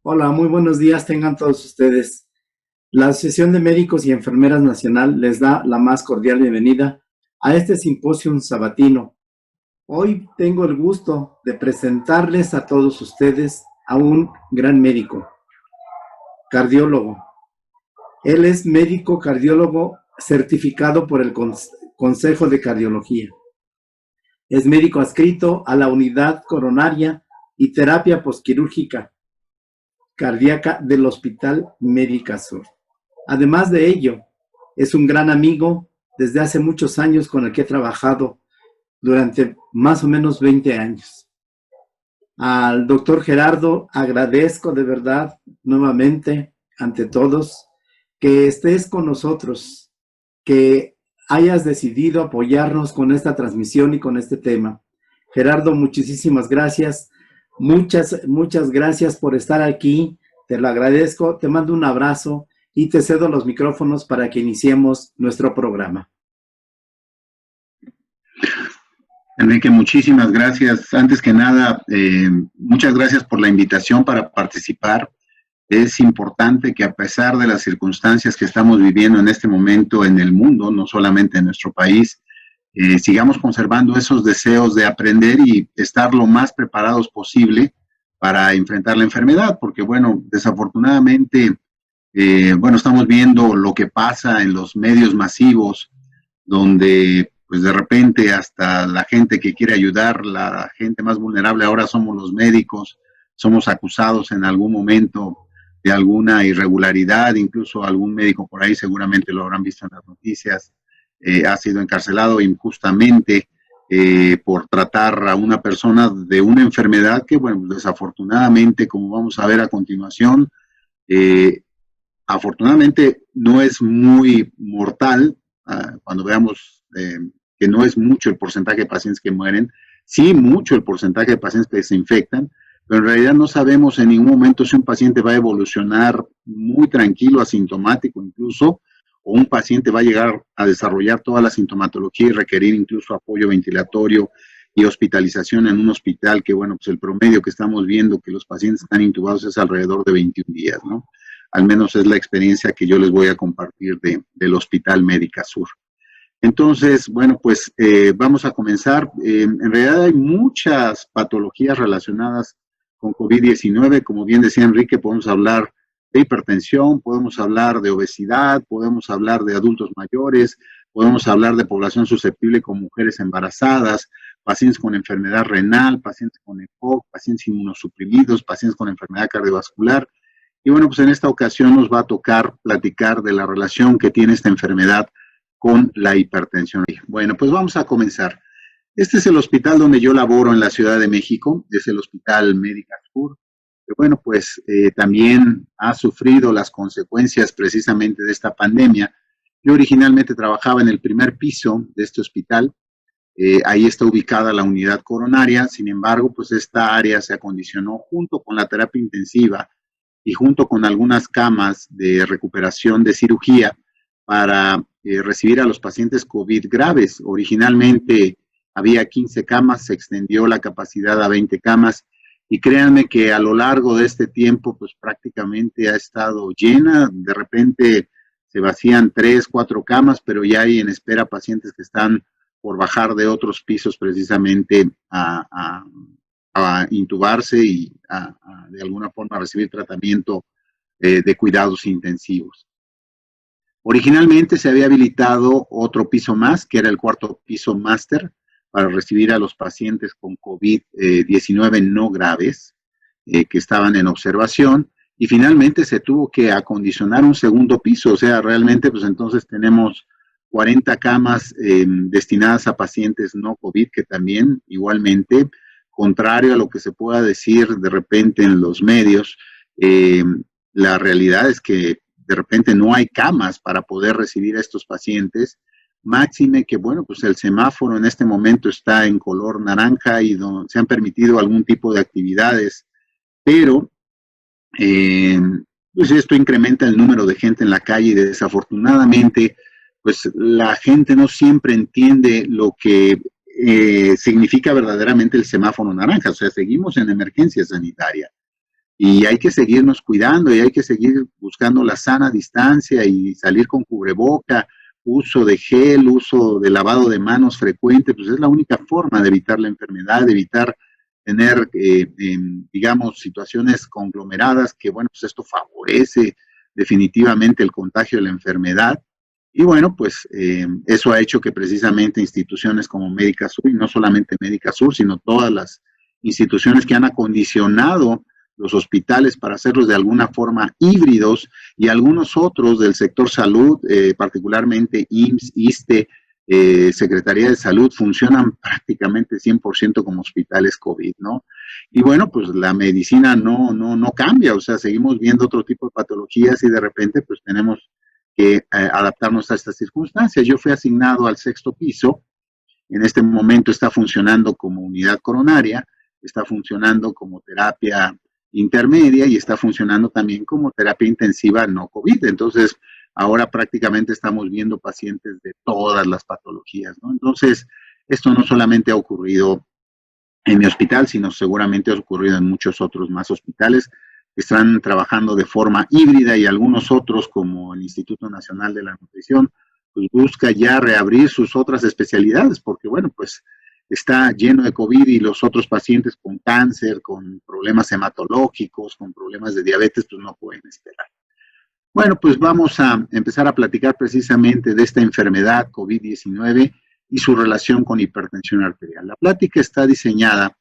Hola, muy buenos días tengan todos ustedes. La Asociación de Médicos y Enfermeras Nacional les da la más cordial bienvenida a este simposio sabatino. Hoy tengo el gusto de presentarles a todos ustedes a un gran médico, cardiólogo. Él es médico cardiólogo certificado por el Consejo de Cardiología. Es médico adscrito a la unidad coronaria y terapia postquirúrgica cardíaca del Hospital Médica Sur. Además de ello, es un gran amigo desde hace muchos años con el que he trabajado durante más o menos 20 años. Al doctor Gerardo agradezco de verdad nuevamente ante todos que estés con nosotros, que hayas decidido apoyarnos con esta transmisión y con este tema. Gerardo, muchísimas gracias. Muchas gracias por estar aquí. Te lo agradezco. Te mando un abrazo y te cedo los micrófonos para que iniciemos nuestro programa. Enrique, muchísimas gracias. Antes que nada, muchas gracias por la invitación para participar. Es importante que a pesar de las circunstancias que estamos viviendo en este momento en el mundo, no solamente en nuestro país, sigamos conservando esos deseos de aprender y estar lo más preparados posible para enfrentar la enfermedad, porque bueno, desafortunadamente, estamos viendo lo que pasa en los medios masivos, donde pues de repente hasta la gente que quiere ayudar, la gente más vulnerable ahora somos los médicos, somos acusados en algún momento de alguna irregularidad, incluso algún médico por ahí seguramente lo habrán visto en las noticias, ha sido encarcelado injustamente por tratar a una persona de una enfermedad que, bueno, desafortunadamente, como vamos a ver a continuación, afortunadamente no es muy mortal, cuando veamos que no es mucho el porcentaje de pacientes que mueren, sí mucho el porcentaje de pacientes que se infectan, pero en realidad no sabemos en ningún momento si un paciente va a evolucionar muy tranquilo, asintomático incluso, o un paciente va a llegar a desarrollar toda la sintomatología y requerir incluso apoyo ventilatorio y hospitalización en un hospital que, bueno, pues el promedio que estamos viendo que los pacientes están intubados es alrededor de 21 días, ¿no? Al menos es la experiencia que yo les voy a compartir del Hospital Médica Sur. Entonces, bueno, pues vamos a comenzar. En realidad hay muchas patologías relacionadas con COVID-19. Como bien decía Enrique, podemos hablar de hipertensión, podemos hablar de obesidad, podemos hablar de adultos mayores, podemos hablar de población susceptible con mujeres embarazadas, pacientes con enfermedad renal, pacientes con EPOC, pacientes inmunosuprimidos, pacientes con enfermedad cardiovascular. Y bueno, pues en esta ocasión nos va a tocar platicar de la relación que tiene esta enfermedad con la hipertensión. Bueno, pues vamos a comenzar. Este es el hospital donde yo laboro en la Ciudad de México, es el Hospital Médica Sur, que bueno, pues también ha sufrido las consecuencias precisamente de esta pandemia. Yo originalmente trabajaba en el primer piso de este hospital, ahí está ubicada la unidad coronaria, sin embargo, pues esta área se acondicionó junto con la terapia intensiva y junto con algunas camas de recuperación de cirugía para recibir a los pacientes COVID graves. Originalmente había 15 camas, se extendió la capacidad a 20 camas y créanme que a lo largo de este tiempo pues prácticamente ha estado llena. De repente se vacían 3, 4 camas, pero ya hay en espera pacientes que están por bajar de otros pisos precisamente a intubarse y de alguna forma recibir tratamiento de cuidados intensivos. Originalmente se había habilitado otro piso más, que era el cuarto piso máster, para recibir a los pacientes con COVID-19 no graves, que estaban en observación, y finalmente se tuvo que acondicionar un segundo piso, o sea, realmente pues entonces tenemos 40 camas destinadas a pacientes no COVID, que también igualmente, contrario a lo que se pueda decir de repente en los medios, la realidad es que de repente no hay camas para poder recibir a estos pacientes, máxime que, bueno, pues el semáforo en este momento está en color naranja y se han permitido algún tipo de actividades, pero pues esto incrementa el número de gente en la calle y desafortunadamente, pues la gente no siempre entiende lo que significa verdaderamente el semáforo naranja, o sea, seguimos en emergencia sanitaria. y hay que seguirnos cuidando y hay que seguir buscando la sana distancia y salir con cubreboca, uso de gel, uso de lavado de manos frecuente, pues es la única forma de evitar la enfermedad, de evitar tener, digamos, situaciones conglomeradas, que bueno, pues esto favorece definitivamente el contagio de la enfermedad. Y bueno, pues eso ha hecho que precisamente instituciones como Médica Sur, y no solamente Médica Sur, sino todas las instituciones que han acondicionado los hospitales para hacerlos de alguna forma híbridos, y algunos otros del sector salud, particularmente IMSS, ISSSTE, Secretaría de Salud, funcionan prácticamente 100% como hospitales COVID, ¿no? Y bueno, pues la medicina no cambia, o sea, seguimos viendo otro tipo de patologías y de repente pues tenemos que adaptarnos a estas circunstancias. Yo fui asignado al 6º piso, en este momento está funcionando como unidad coronaria, está funcionando como terapia intermedia y está funcionando también como terapia intensiva no COVID. Entonces, ahora prácticamente estamos viendo pacientes de todas las patologías, ¿no? Entonces, esto no solamente ha ocurrido en mi hospital, sino seguramente ha ocurrido en muchos otros más hospitales que están trabajando de forma híbrida, y algunos otros, como el Instituto Nacional de la Nutrición, pues busca ya reabrir sus otras especialidades, porque bueno, pues está lleno de COVID y los otros pacientes con cáncer, con problemas hematológicos, con problemas de diabetes, pues no pueden esperar. Bueno, pues vamos a empezar a platicar precisamente de esta enfermedad COVID-19 y su relación con hipertensión arterial. La plática está diseñada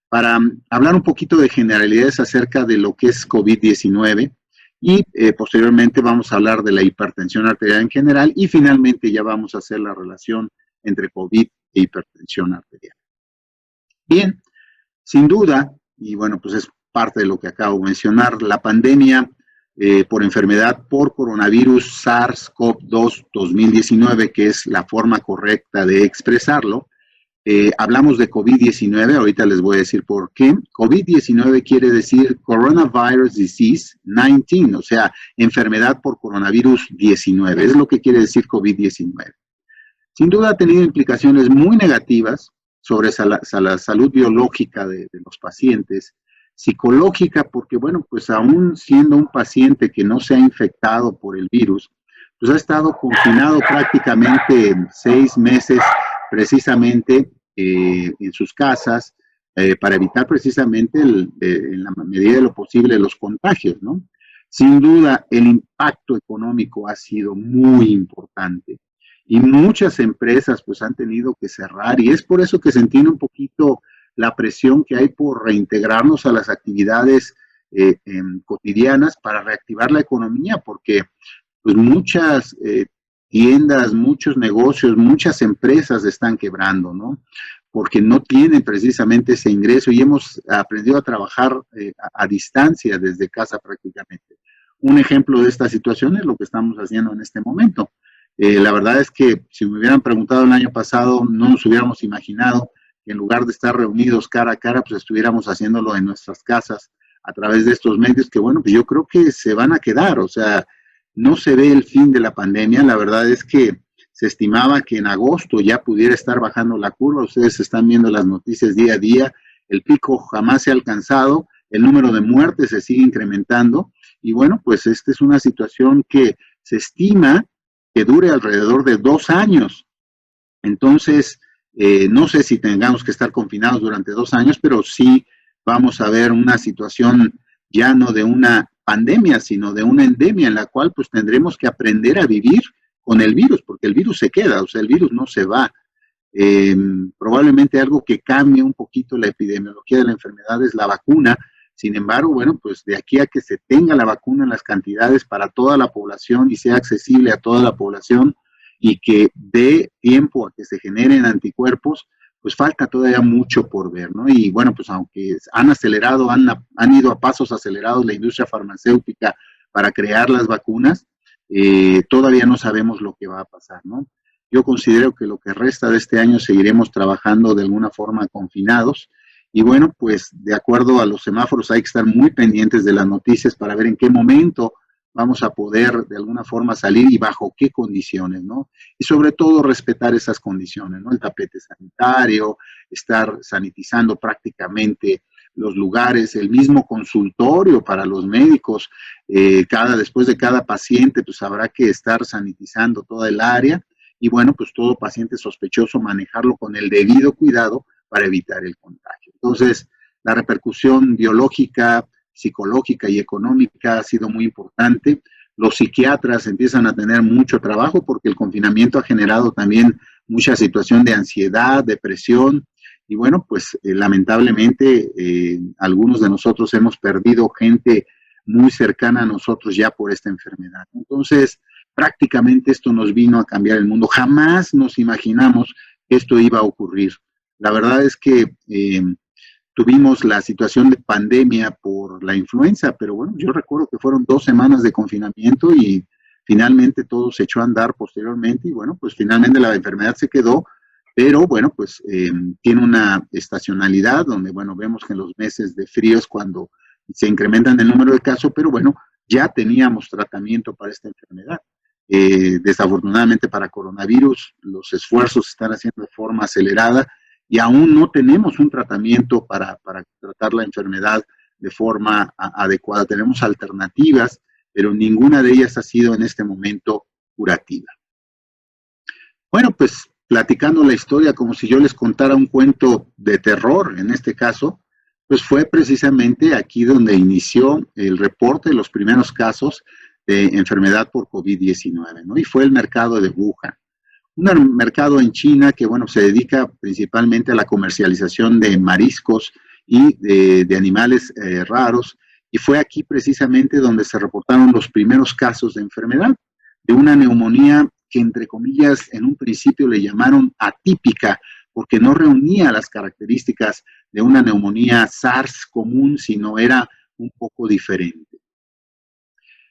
para hablar un poquito de generalidades acerca de lo que es COVID-19 y posteriormente vamos a hablar de la hipertensión arterial en general y finalmente ya vamos a hacer la relación entre COVID e hipertensión arterial. Bien, sin duda, y bueno, pues es parte de lo que acabo de mencionar, la pandemia por enfermedad por coronavirus SARS-CoV-2 2019, que es la forma correcta de expresarlo. Hablamos de COVID-19, ahorita les voy a decir por qué. COVID-19 quiere decir Coronavirus Disease 19, o sea, enfermedad por coronavirus 19, es lo que quiere decir COVID-19. Sin duda ha tenido implicaciones muy negativas sobre la salud biológica de los pacientes, psicológica, porque bueno, pues aún siendo un paciente que no se ha infectado por el virus, pues ha estado confinado prácticamente 6 meses precisamente en sus casas, para evitar precisamente en la medida de lo posible los contagios, ¿no? Sin duda el impacto económico ha sido muy importante y muchas empresas pues han tenido que cerrar, y es por eso que se entiende un poquito la presión que hay por reintegrarnos a las actividades cotidianas para reactivar la economía, porque pues muchas tiendas, muchos negocios, muchas empresas están quebrando, ¿no? Porque no tienen precisamente ese ingreso y hemos aprendido a trabajar a distancia desde casa prácticamente. Un ejemplo de esta situación es lo que estamos haciendo en este momento. La verdad es que si me hubieran preguntado el año pasado, no nos hubiéramos imaginado que en lugar de estar reunidos cara a cara, pues estuviéramos haciéndolo en nuestras casas a través de estos medios que, bueno, pues yo creo que se van a quedar, o sea, no se ve el fin de la pandemia. La verdad es que se estimaba que en agosto ya pudiera estar bajando la curva. Ustedes están viendo las noticias día a día. El pico jamás se ha alcanzado. El número de muertes se sigue incrementando. Y bueno, pues esta es una situación que se estima que dure alrededor de 2 años. Entonces, no sé si tengamos que estar confinados durante 2 años, pero sí vamos a ver una situación ya no de una pandemia, sino de una endemia en la cual pues tendremos que aprender a vivir con el virus, porque el virus se queda, o sea, el virus no se va. Probablemente algo que cambie un poquito la epidemiología de la enfermedad es la vacuna. Sin embargo, bueno, pues de aquí a que se tenga la vacuna en las cantidades para toda la población y sea accesible a toda la población y que dé tiempo a que se generen anticuerpos, pues falta todavía mucho por ver, ¿no? Y bueno, pues aunque han acelerado, han ido a pasos acelerados la industria farmacéutica para crear las vacunas, todavía no sabemos lo que va a pasar, ¿no? Yo considero que lo que resta de este año seguiremos trabajando de alguna forma confinados, y bueno, pues de acuerdo a los semáforos hay que estar muy pendientes de las noticias para ver en qué momento vamos a poder de alguna forma salir y bajo qué condiciones, ¿no? Y sobre todo respetar esas condiciones, ¿no? El tapete sanitario, estar sanitizando prácticamente los lugares, el mismo consultorio para los médicos, después de cada paciente, pues habrá que estar sanitizando toda el área, y bueno, pues todo paciente sospechoso manejarlo con el debido cuidado para evitar el contagio. Entonces, la repercusión biológica, psicológica y económica ha sido muy importante. Los psiquiatras empiezan a tener mucho trabajo porque el confinamiento ha generado también mucha situación de ansiedad, depresión, y bueno, pues lamentablemente algunos de nosotros hemos perdido gente muy cercana a nosotros ya por esta enfermedad. Entonces, prácticamente esto nos vino a cambiar el mundo. Jamás nos imaginamos que esto iba a ocurrir. La verdad es que tuvimos la situación de pandemia por la influenza, pero bueno, yo recuerdo que fueron 2 semanas de confinamiento y finalmente todo se echó a andar posteriormente y bueno, pues finalmente la enfermedad se quedó, pero bueno, pues tiene una estacionalidad donde, bueno, vemos que en los meses de frío es cuando se incrementan el número de casos, pero bueno, ya teníamos tratamiento para esta enfermedad. Desafortunadamente para coronavirus los esfuerzos se están haciendo de forma acelerada y aún no tenemos un tratamiento para tratar la enfermedad de forma adecuada. Tenemos alternativas, pero ninguna de ellas ha sido en este momento curativa. Bueno, pues platicando la historia como si yo les contara un cuento de terror, en este caso, pues fue precisamente aquí donde inició el reporte de los primeros casos de enfermedad por COVID-19, ¿no? Y fue el mercado de Wuhan. Un mercado en China que, bueno, se dedica principalmente a la comercialización de mariscos y de animales raros, y fue aquí precisamente donde se reportaron los primeros casos de enfermedad, de una neumonía que, entre comillas, en un principio le llamaron atípica, porque no reunía las características de una neumonía SARS común, sino era un poco diferente.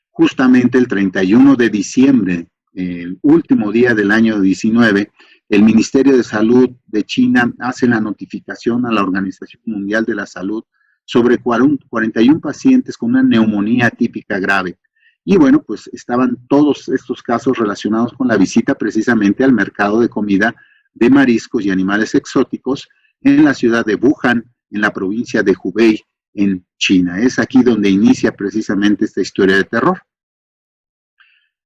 Justamente el 31 de diciembre, el último día del año 19, el Ministerio de Salud de China hace la notificación a la Organización Mundial de la Salud sobre 41 pacientes con una neumonía atípica grave. Y bueno, pues estaban todos estos casos relacionados con la visita precisamente al mercado de comida de mariscos y animales exóticos en la ciudad de Wuhan, en la provincia de Hubei, en China. Es aquí donde inicia precisamente esta historia de terror.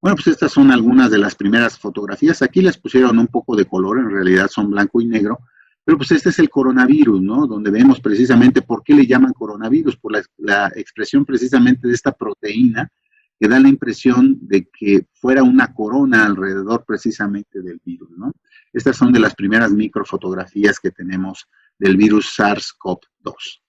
Bueno, pues estas son algunas de las primeras fotografías. Aquí les pusieron un poco de color, en realidad son blanco y negro, pero pues este es el coronavirus, ¿no? Donde vemos precisamente por qué le llaman coronavirus, por la expresión precisamente de esta proteína que da la impresión de que fuera una corona alrededor precisamente del virus, ¿no? Estas son de las primeras microfotografías que tenemos del virus SARS-CoV-2.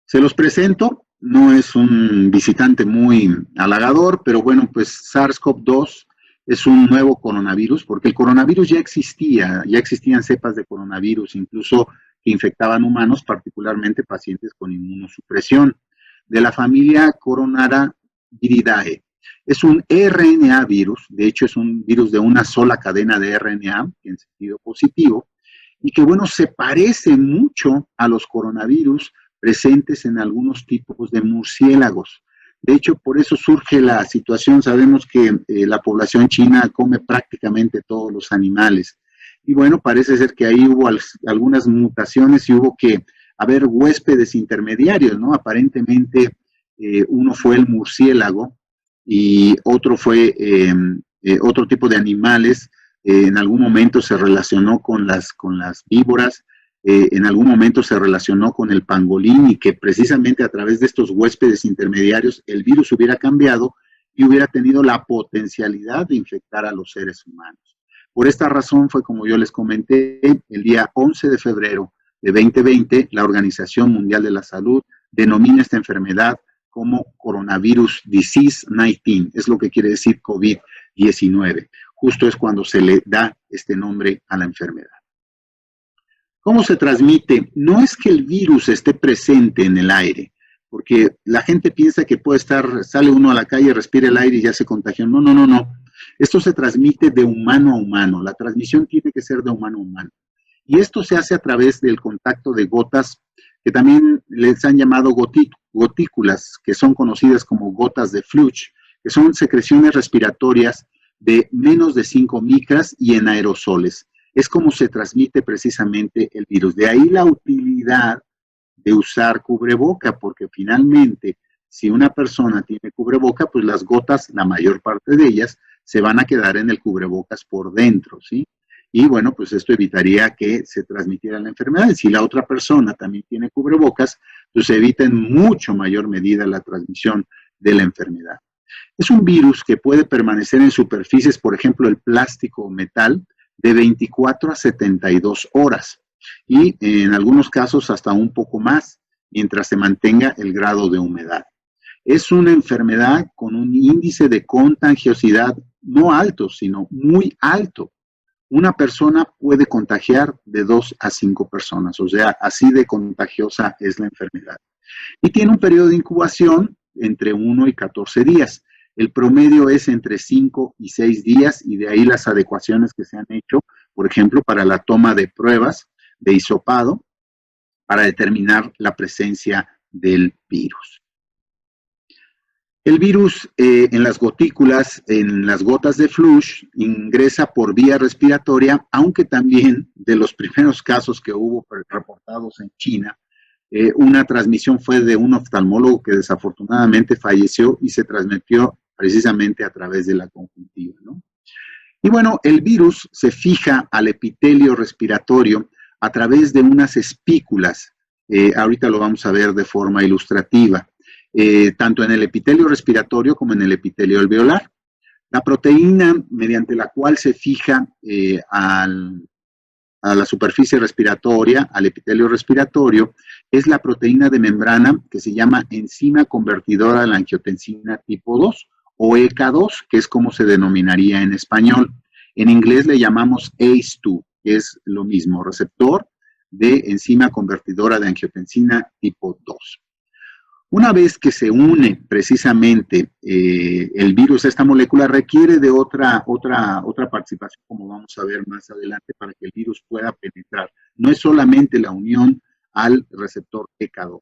Se los presento, no es un visitante muy halagador, pero bueno, pues SARS-CoV-2 es un nuevo coronavirus, porque el coronavirus ya existían cepas de coronavirus, incluso que infectaban humanos, particularmente pacientes con inmunosupresión, de la familia Coronaviridae. Es un RNA virus, de hecho es un virus de una sola cadena de RNA, en sentido positivo, y que bueno, se parece mucho a los coronavirus presentes en algunos tipos de murciélagos. De hecho, por eso surge la situación, sabemos que la población china come prácticamente todos los animales, y bueno, parece ser que ahí hubo algunas mutaciones y hubo que haber huéspedes intermediarios, ¿no? Aparentemente uno fue el murciélago y otro fue otro tipo de animales. En algún momento se relacionó con las víboras, en algún momento se relacionó con el pangolín, y que precisamente a través de estos huéspedes intermediarios el virus hubiera cambiado y hubiera tenido la potencialidad de infectar a los seres humanos. Por esta razón fue, como yo les comenté, el día 11 de febrero de 2020, la Organización Mundial de la Salud denomina esta enfermedad como Coronavirus Disease 19, es lo que quiere decir COVID-19. Justo es cuando se le da este nombre a la enfermedad. ¿Cómo se transmite? No es que el virus esté presente en el aire, porque la gente piensa que puede estar, sale uno a la calle, respira el aire y ya se contagió. No, no, no, no. Esto se transmite de humano a humano. La transmisión tiene que ser de humano a humano. Y esto se hace a través del contacto de gotas, que también les han llamado gotículas, que son conocidas como gotas de Fluch, que son secreciones respiratorias de menos de 5 micras y en aerosoles. Es como se transmite precisamente el virus. De ahí la utilidad de usar cubreboca, porque finalmente, si una persona tiene cubreboca, pues las gotas, la mayor parte de ellas, se van a quedar en el cubrebocas por dentro, ¿sí? Y bueno, pues esto evitaría que se transmitiera la enfermedad. Y si la otra persona también tiene cubrebocas, pues se evita en mucho mayor medida la transmisión de la enfermedad. Es un virus que puede permanecer en superficies, por ejemplo, el plástico o metal, de 24 a 72 horas y en algunos casos hasta un poco más, mientras se mantenga el grado de humedad. Es una enfermedad con un índice de contagiosidad no alto, sino muy alto. Una persona puede contagiar de 2 a 5 personas, o sea, así de contagiosa es la enfermedad. Y tiene un periodo de incubación entre 1 y 14 días. El promedio es entre 5 y 6 días y de ahí las adecuaciones que se han hecho, por ejemplo, para la toma de pruebas de hisopado para determinar la presencia del virus. El virus en las gotículas, en las gotas de flush, ingresa por vía respiratoria, aunque también de los primeros casos que hubo reportados en China, una transmisión fue de un oftalmólogo que desafortunadamente falleció y se transmitió precisamente a través de la conjuntiva, ¿no? Y bueno, el virus se fija al epitelio respiratorio a través de unas espículas. Ahorita lo vamos a ver de forma ilustrativa. Tanto en el epitelio respiratorio como en el epitelio alveolar. La proteína mediante la cual se fija a la superficie respiratoria, al epitelio respiratorio, es la proteína de membrana que se llama enzima convertidora de la angiotensina tipo 2 o ECA2, que es como se denominaría en español. En inglés le llamamos ACE2, que es lo mismo, receptor de enzima convertidora de angiotensina tipo 2. Una vez que se une precisamente el virus a esta molécula, requiere de otra participación, como vamos a ver más adelante, para que el virus pueda penetrar. No es solamente la unión al receptor ECA2.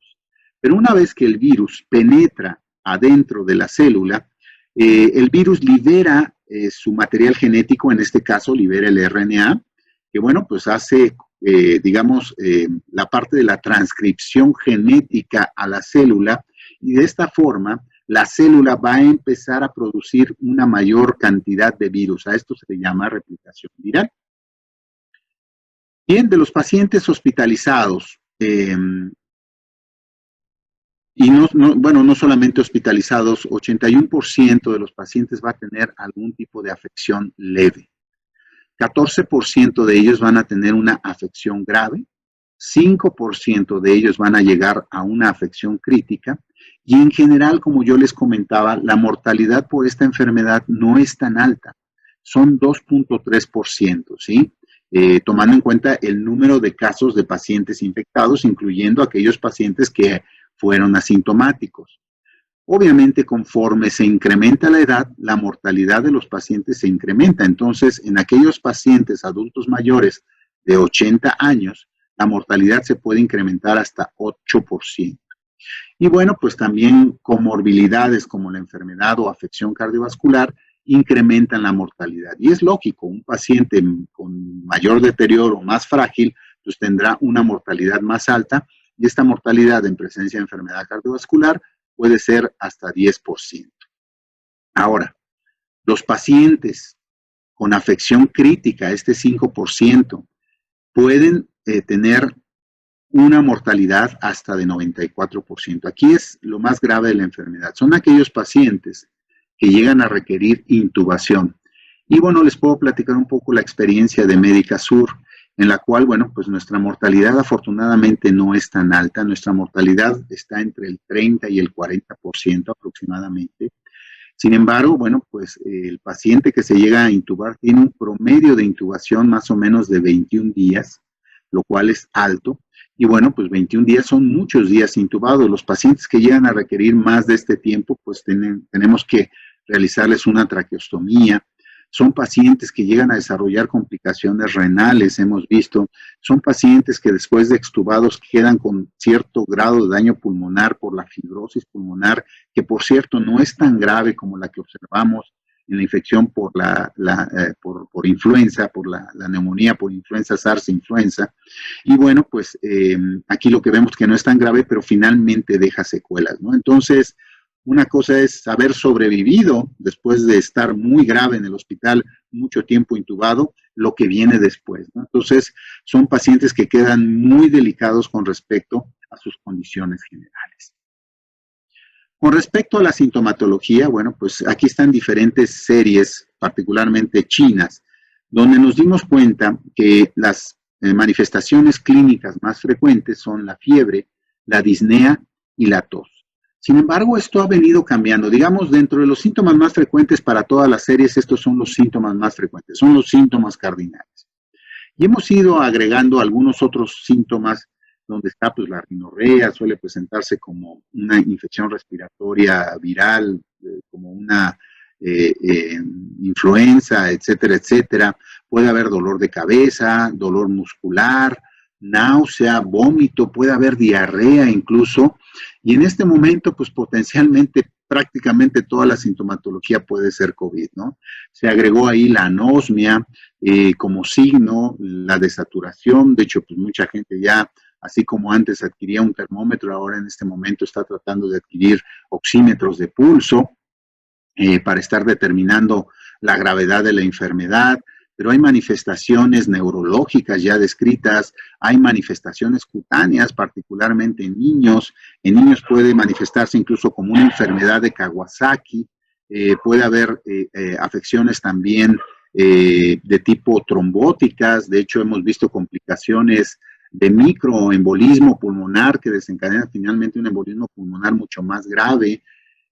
Pero una vez que el virus penetra adentro de la célula, el virus libera su material genético, en este caso libera el RNA, que bueno, pues hace la parte de la transcripción genética a la célula y de esta forma la célula va a empezar a producir una mayor cantidad de virus. A esto se le llama replicación viral. Bien, de los pacientes hospitalizados, y no solamente hospitalizados, 81% de los pacientes va a tener algún tipo de afección leve. 14% de ellos van a tener una afección grave, 5% de ellos van a llegar a una afección crítica y en general, como yo les comentaba, la mortalidad por esta enfermedad no es tan alta, son 2.3%, ¿sí? Tomando en cuenta el número de casos de pacientes infectados, incluyendo aquellos pacientes que fueron asintomáticos. Obviamente, conforme se incrementa la edad, la mortalidad de los pacientes se incrementa. Entonces, en aquellos pacientes adultos mayores de 80 años, la mortalidad se puede incrementar hasta 8%. Y bueno, pues también comorbilidades como la enfermedad o afección cardiovascular incrementan la mortalidad. Y es lógico, un paciente con mayor deterioro, más frágil, pues tendrá una mortalidad más alta y esta mortalidad en presencia de enfermedad cardiovascular puede ser hasta 10%. Ahora, los pacientes con afección crítica, este 5%, pueden tener una mortalidad hasta de 94%. Aquí es lo más grave de la enfermedad. Son aquellos pacientes que llegan a requerir intubación. Y bueno, les puedo platicar un poco la experiencia de Médica Sur, en la cual, bueno, pues nuestra mortalidad afortunadamente no es tan alta. Nuestra mortalidad está entre el 30 y el 40% aproximadamente. Sin embargo, bueno, pues el paciente que se llega a intubar tiene un promedio de intubación más o menos de 21 días, lo cual es alto. Y bueno, pues 21 días son muchos días intubados. Los pacientes que llegan a requerir más de este tiempo, pues tenemos que realizarles una traqueostomía. Son pacientes que llegan a desarrollar complicaciones renales, hemos visto. Son pacientes que después de extubados quedan con cierto grado de daño pulmonar por la fibrosis pulmonar, que por cierto no es tan grave como la que observamos en la infección por por influenza, por la neumonía por influenza, SARS-influenza. Y bueno, pues aquí lo que vemos que no es tan grave, pero finalmente deja secuelas, ¿no? Entonces, una cosa es haber sobrevivido después de estar muy grave en el hospital, mucho tiempo intubado, lo que viene después, ¿no? Entonces, son pacientes que quedan muy delicados con respecto a sus condiciones generales. Con respecto a la sintomatología, bueno, pues aquí están diferentes series, particularmente chinas, donde nos dimos cuenta que las manifestaciones clínicas más frecuentes son la fiebre, la disnea y la tos. Sin embargo, esto ha venido cambiando. Digamos, dentro de los síntomas más frecuentes para todas las series, estos son los síntomas más frecuentes, son los síntomas cardinales. Y hemos ido agregando algunos otros síntomas donde está pues la rinorrea, suele presentarse como una infección respiratoria viral, como una influenza, etcétera, etcétera. Puede haber dolor de cabeza, dolor muscular, náusea, vómito, puede haber diarrea incluso. Y en este momento, pues potencialmente prácticamente toda la sintomatología puede ser COVID, ¿no? Se agregó ahí la anosmia como signo, la desaturación. De hecho, pues mucha gente ya, así como antes adquiría un termómetro, ahora en este momento está tratando de adquirir oxímetros de pulso para estar determinando la gravedad de la enfermedad. Pero hay manifestaciones neurológicas ya descritas, hay manifestaciones cutáneas, particularmente en niños. En niños puede manifestarse incluso como una enfermedad de Kawasaki, puede haber afecciones también de tipo trombóticas. De hecho, hemos visto complicaciones de microembolismo pulmonar que desencadenan finalmente un embolismo pulmonar mucho más grave.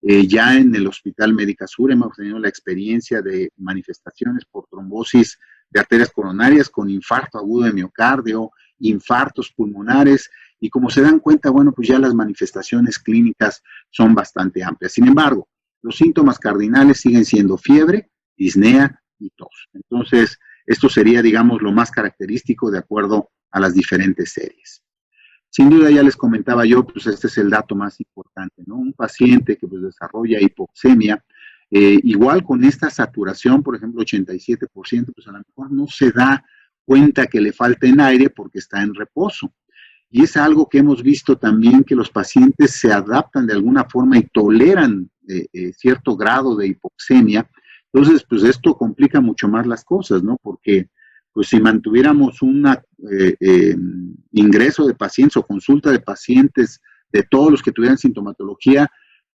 Ya en el Hospital Médica Sur hemos tenido la experiencia de manifestaciones por trombosis de arterias coronarias con infarto agudo de miocardio, infartos pulmonares, y como se dan cuenta, bueno, pues ya las manifestaciones clínicas son bastante amplias. Sin embargo, los síntomas cardinales siguen siendo fiebre, disnea y tos. Entonces, esto sería, digamos, lo más característico de acuerdo a las diferentes series. Sin duda, ya les comentaba yo, pues este es el dato más importante, ¿no? Un paciente que pues desarrolla hipoxemia, igual con esta saturación, por ejemplo, 87%, pues a lo mejor no se da cuenta que le falta en aire porque está en reposo. Y es algo que hemos visto también, que los pacientes se adaptan de alguna forma y toleran cierto grado de hipoxemia. Entonces, pues esto complica mucho más las cosas, ¿no? Porque pues si mantuviéramos un ingreso de pacientes o consulta de pacientes de todos los que tuvieran sintomatología,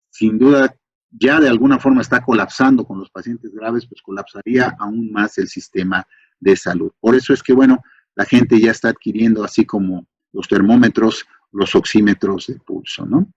sin duda ya de alguna forma está colapsando con los pacientes graves, pues colapsaría aún más el sistema de salud. Por eso es que, bueno, la gente ya está adquiriendo así como los termómetros, los oxímetros de pulso, ¿no?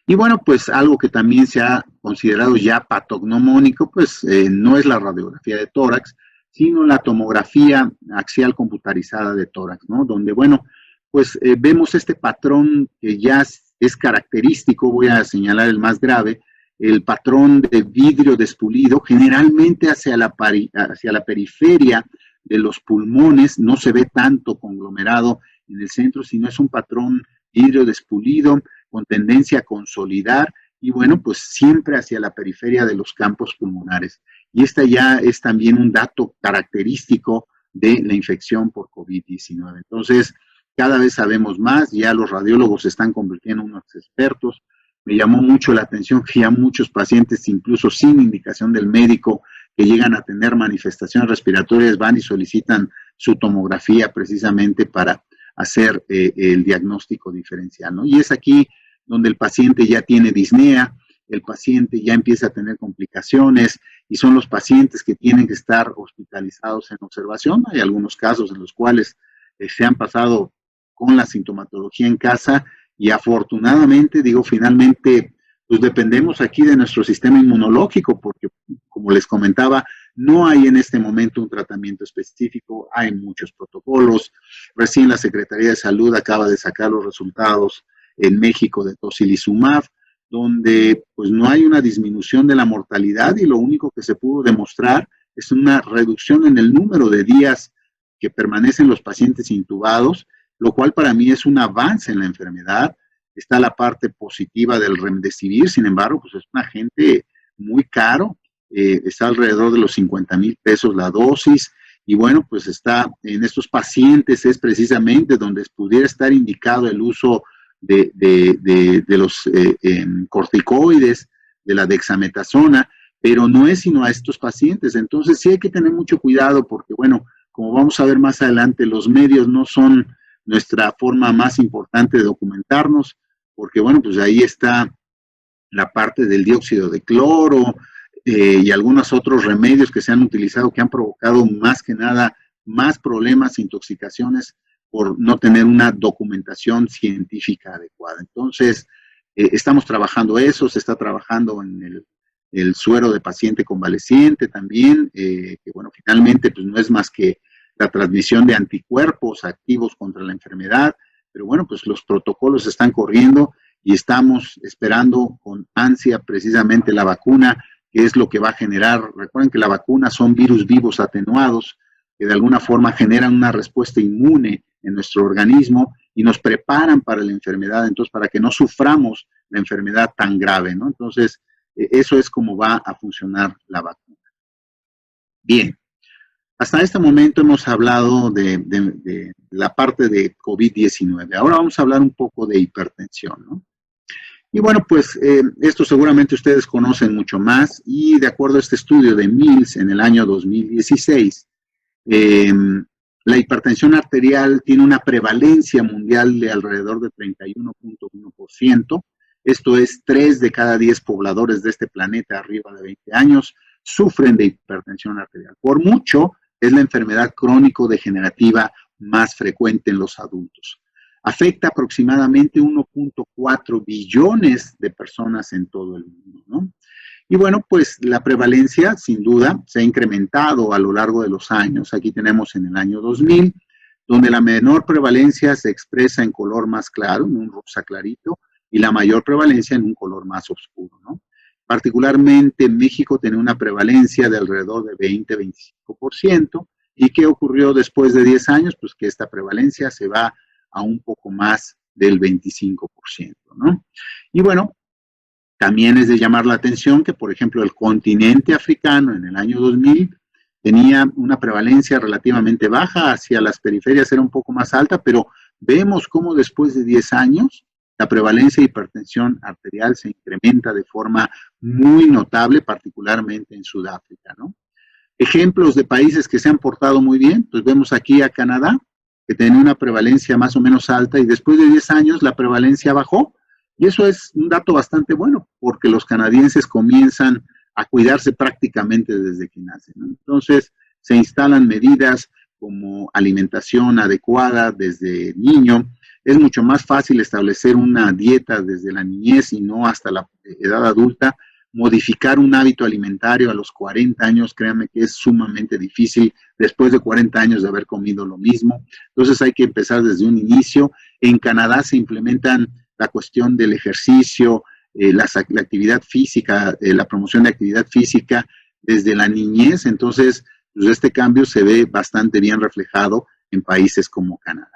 Y bueno, pues algo que también se ha considerado ya patognomónico, pues no es la radiografía de tórax, sino la tomografía axial computarizada de tórax, ¿no? Donde, bueno, pues vemos este patrón que ya es característico. Voy a señalar el más grave, el patrón de vidrio despulido, generalmente hacia la periferia de los pulmones, no se ve tanto conglomerado en el centro, sino es un patrón vidrio despulido con tendencia a consolidar y bueno, pues siempre hacia la periferia de los campos pulmonares. Y esta ya es también un dato característico de la infección por COVID-19. Entonces, cada vez sabemos más, ya los radiólogos se están convirtiendo en unos expertos. Me llamó mucho la atención que ya muchos pacientes, incluso sin indicación del médico, que llegan a tener manifestaciones respiratorias, van y solicitan su tomografía precisamente para hacer el diagnóstico diferencial, ¿no? Y es aquí donde el paciente ya tiene disnea, el paciente ya empieza a tener complicaciones y son los pacientes que tienen que estar hospitalizados en observación. Hay algunos casos en los cuales se han pasado con la sintomatología en casa y afortunadamente, digo, finalmente, pues dependemos aquí de nuestro sistema inmunológico porque, como les comentaba, no hay en este momento un tratamiento específico, hay muchos protocolos. Recién la Secretaría de Salud acaba de sacar los resultados en México de tocilizumab, donde pues no hay una disminución de la mortalidad y lo único que se pudo demostrar es una reducción en el número de días que permanecen los pacientes intubados, lo cual para mí es un avance en la enfermedad. Está la parte positiva del remdesivir, sin embargo, pues es un agente muy caro está alrededor de los 50,000 pesos la dosis, y bueno, pues está en estos pacientes es precisamente donde pudiera estar indicado el uso de los corticoides, de la dexametasona, pero no es sino a estos pacientes. Entonces sí hay que tener mucho cuidado porque, bueno, como vamos a ver más adelante, los medios no son nuestra forma más importante de documentarnos, porque, bueno, pues ahí está la parte del dióxido de cloro y algunos otros remedios que se han utilizado que han provocado más que nada más problemas, intoxicaciones, por no tener una documentación científica adecuada. Entonces, estamos trabajando eso, se está trabajando en el suero de paciente convaleciente también, que bueno, finalmente pues no es más que la transmisión de anticuerpos activos contra la enfermedad, pero bueno, pues los protocolos están corriendo y estamos esperando con ansia precisamente la vacuna, que es lo que va a generar. Recuerden que la vacuna son virus vivos atenuados, que de alguna forma generan una respuesta inmune en nuestro organismo y nos preparan para la enfermedad, entonces para que no suframos la enfermedad tan grave, ¿no? Entonces, eso es como va a funcionar la vacuna. Bien, hasta este momento hemos hablado de la parte de COVID-19. Ahora vamos a hablar un poco de hipertensión, ¿no? Y bueno, pues esto seguramente ustedes conocen mucho más y de acuerdo a este estudio de Mills en el año 2016, la hipertensión arterial tiene una prevalencia mundial de alrededor de 31.1%. Esto es 3 de cada 10 pobladores de este planeta arriba de 20 años sufren de hipertensión arterial. Por mucho, es la enfermedad crónico-degenerativa más frecuente en los adultos. Afecta aproximadamente 1.4 billones de personas en todo el mundo, ¿no? Y bueno, pues la prevalencia, sin duda, se ha incrementado a lo largo de los años. Aquí tenemos en el año 2000, donde la menor prevalencia se expresa en color más claro, en un rosa clarito, y la mayor prevalencia en un color más oscuro, ¿no? Particularmente México tiene una prevalencia de alrededor de 20-25%. ¿Y qué ocurrió después de 10 años? Pues que esta prevalencia se va a un poco más del 25%, ¿no? Y bueno, también es de llamar la atención que, por ejemplo, el continente africano en el año 2000 tenía una prevalencia relativamente baja, hacia las periferias era un poco más alta, pero vemos cómo después de 10 años la prevalencia de hipertensión arterial se incrementa de forma muy notable, particularmente en Sudáfrica, ¿no? Ejemplos de países que se han portado muy bien, pues vemos aquí a Canadá, que tenía una prevalencia más o menos alta y después de 10 años la prevalencia bajó. Y eso es un dato bastante bueno, porque los canadienses comienzan a cuidarse prácticamente desde que nacen, ¿no? Entonces, se instalan medidas como alimentación adecuada desde niño. Es mucho más fácil establecer una dieta desde la niñez y no hasta la edad adulta. Modificar un hábito alimentario a los 40 años, créanme que es sumamente difícil después de 40 años de haber comido lo mismo. Entonces hay que empezar desde un inicio. En Canadá se implementan la cuestión del ejercicio, la actividad física, la promoción de actividad física desde la niñez. Entonces, pues este cambio se ve bastante bien reflejado en países como Canadá.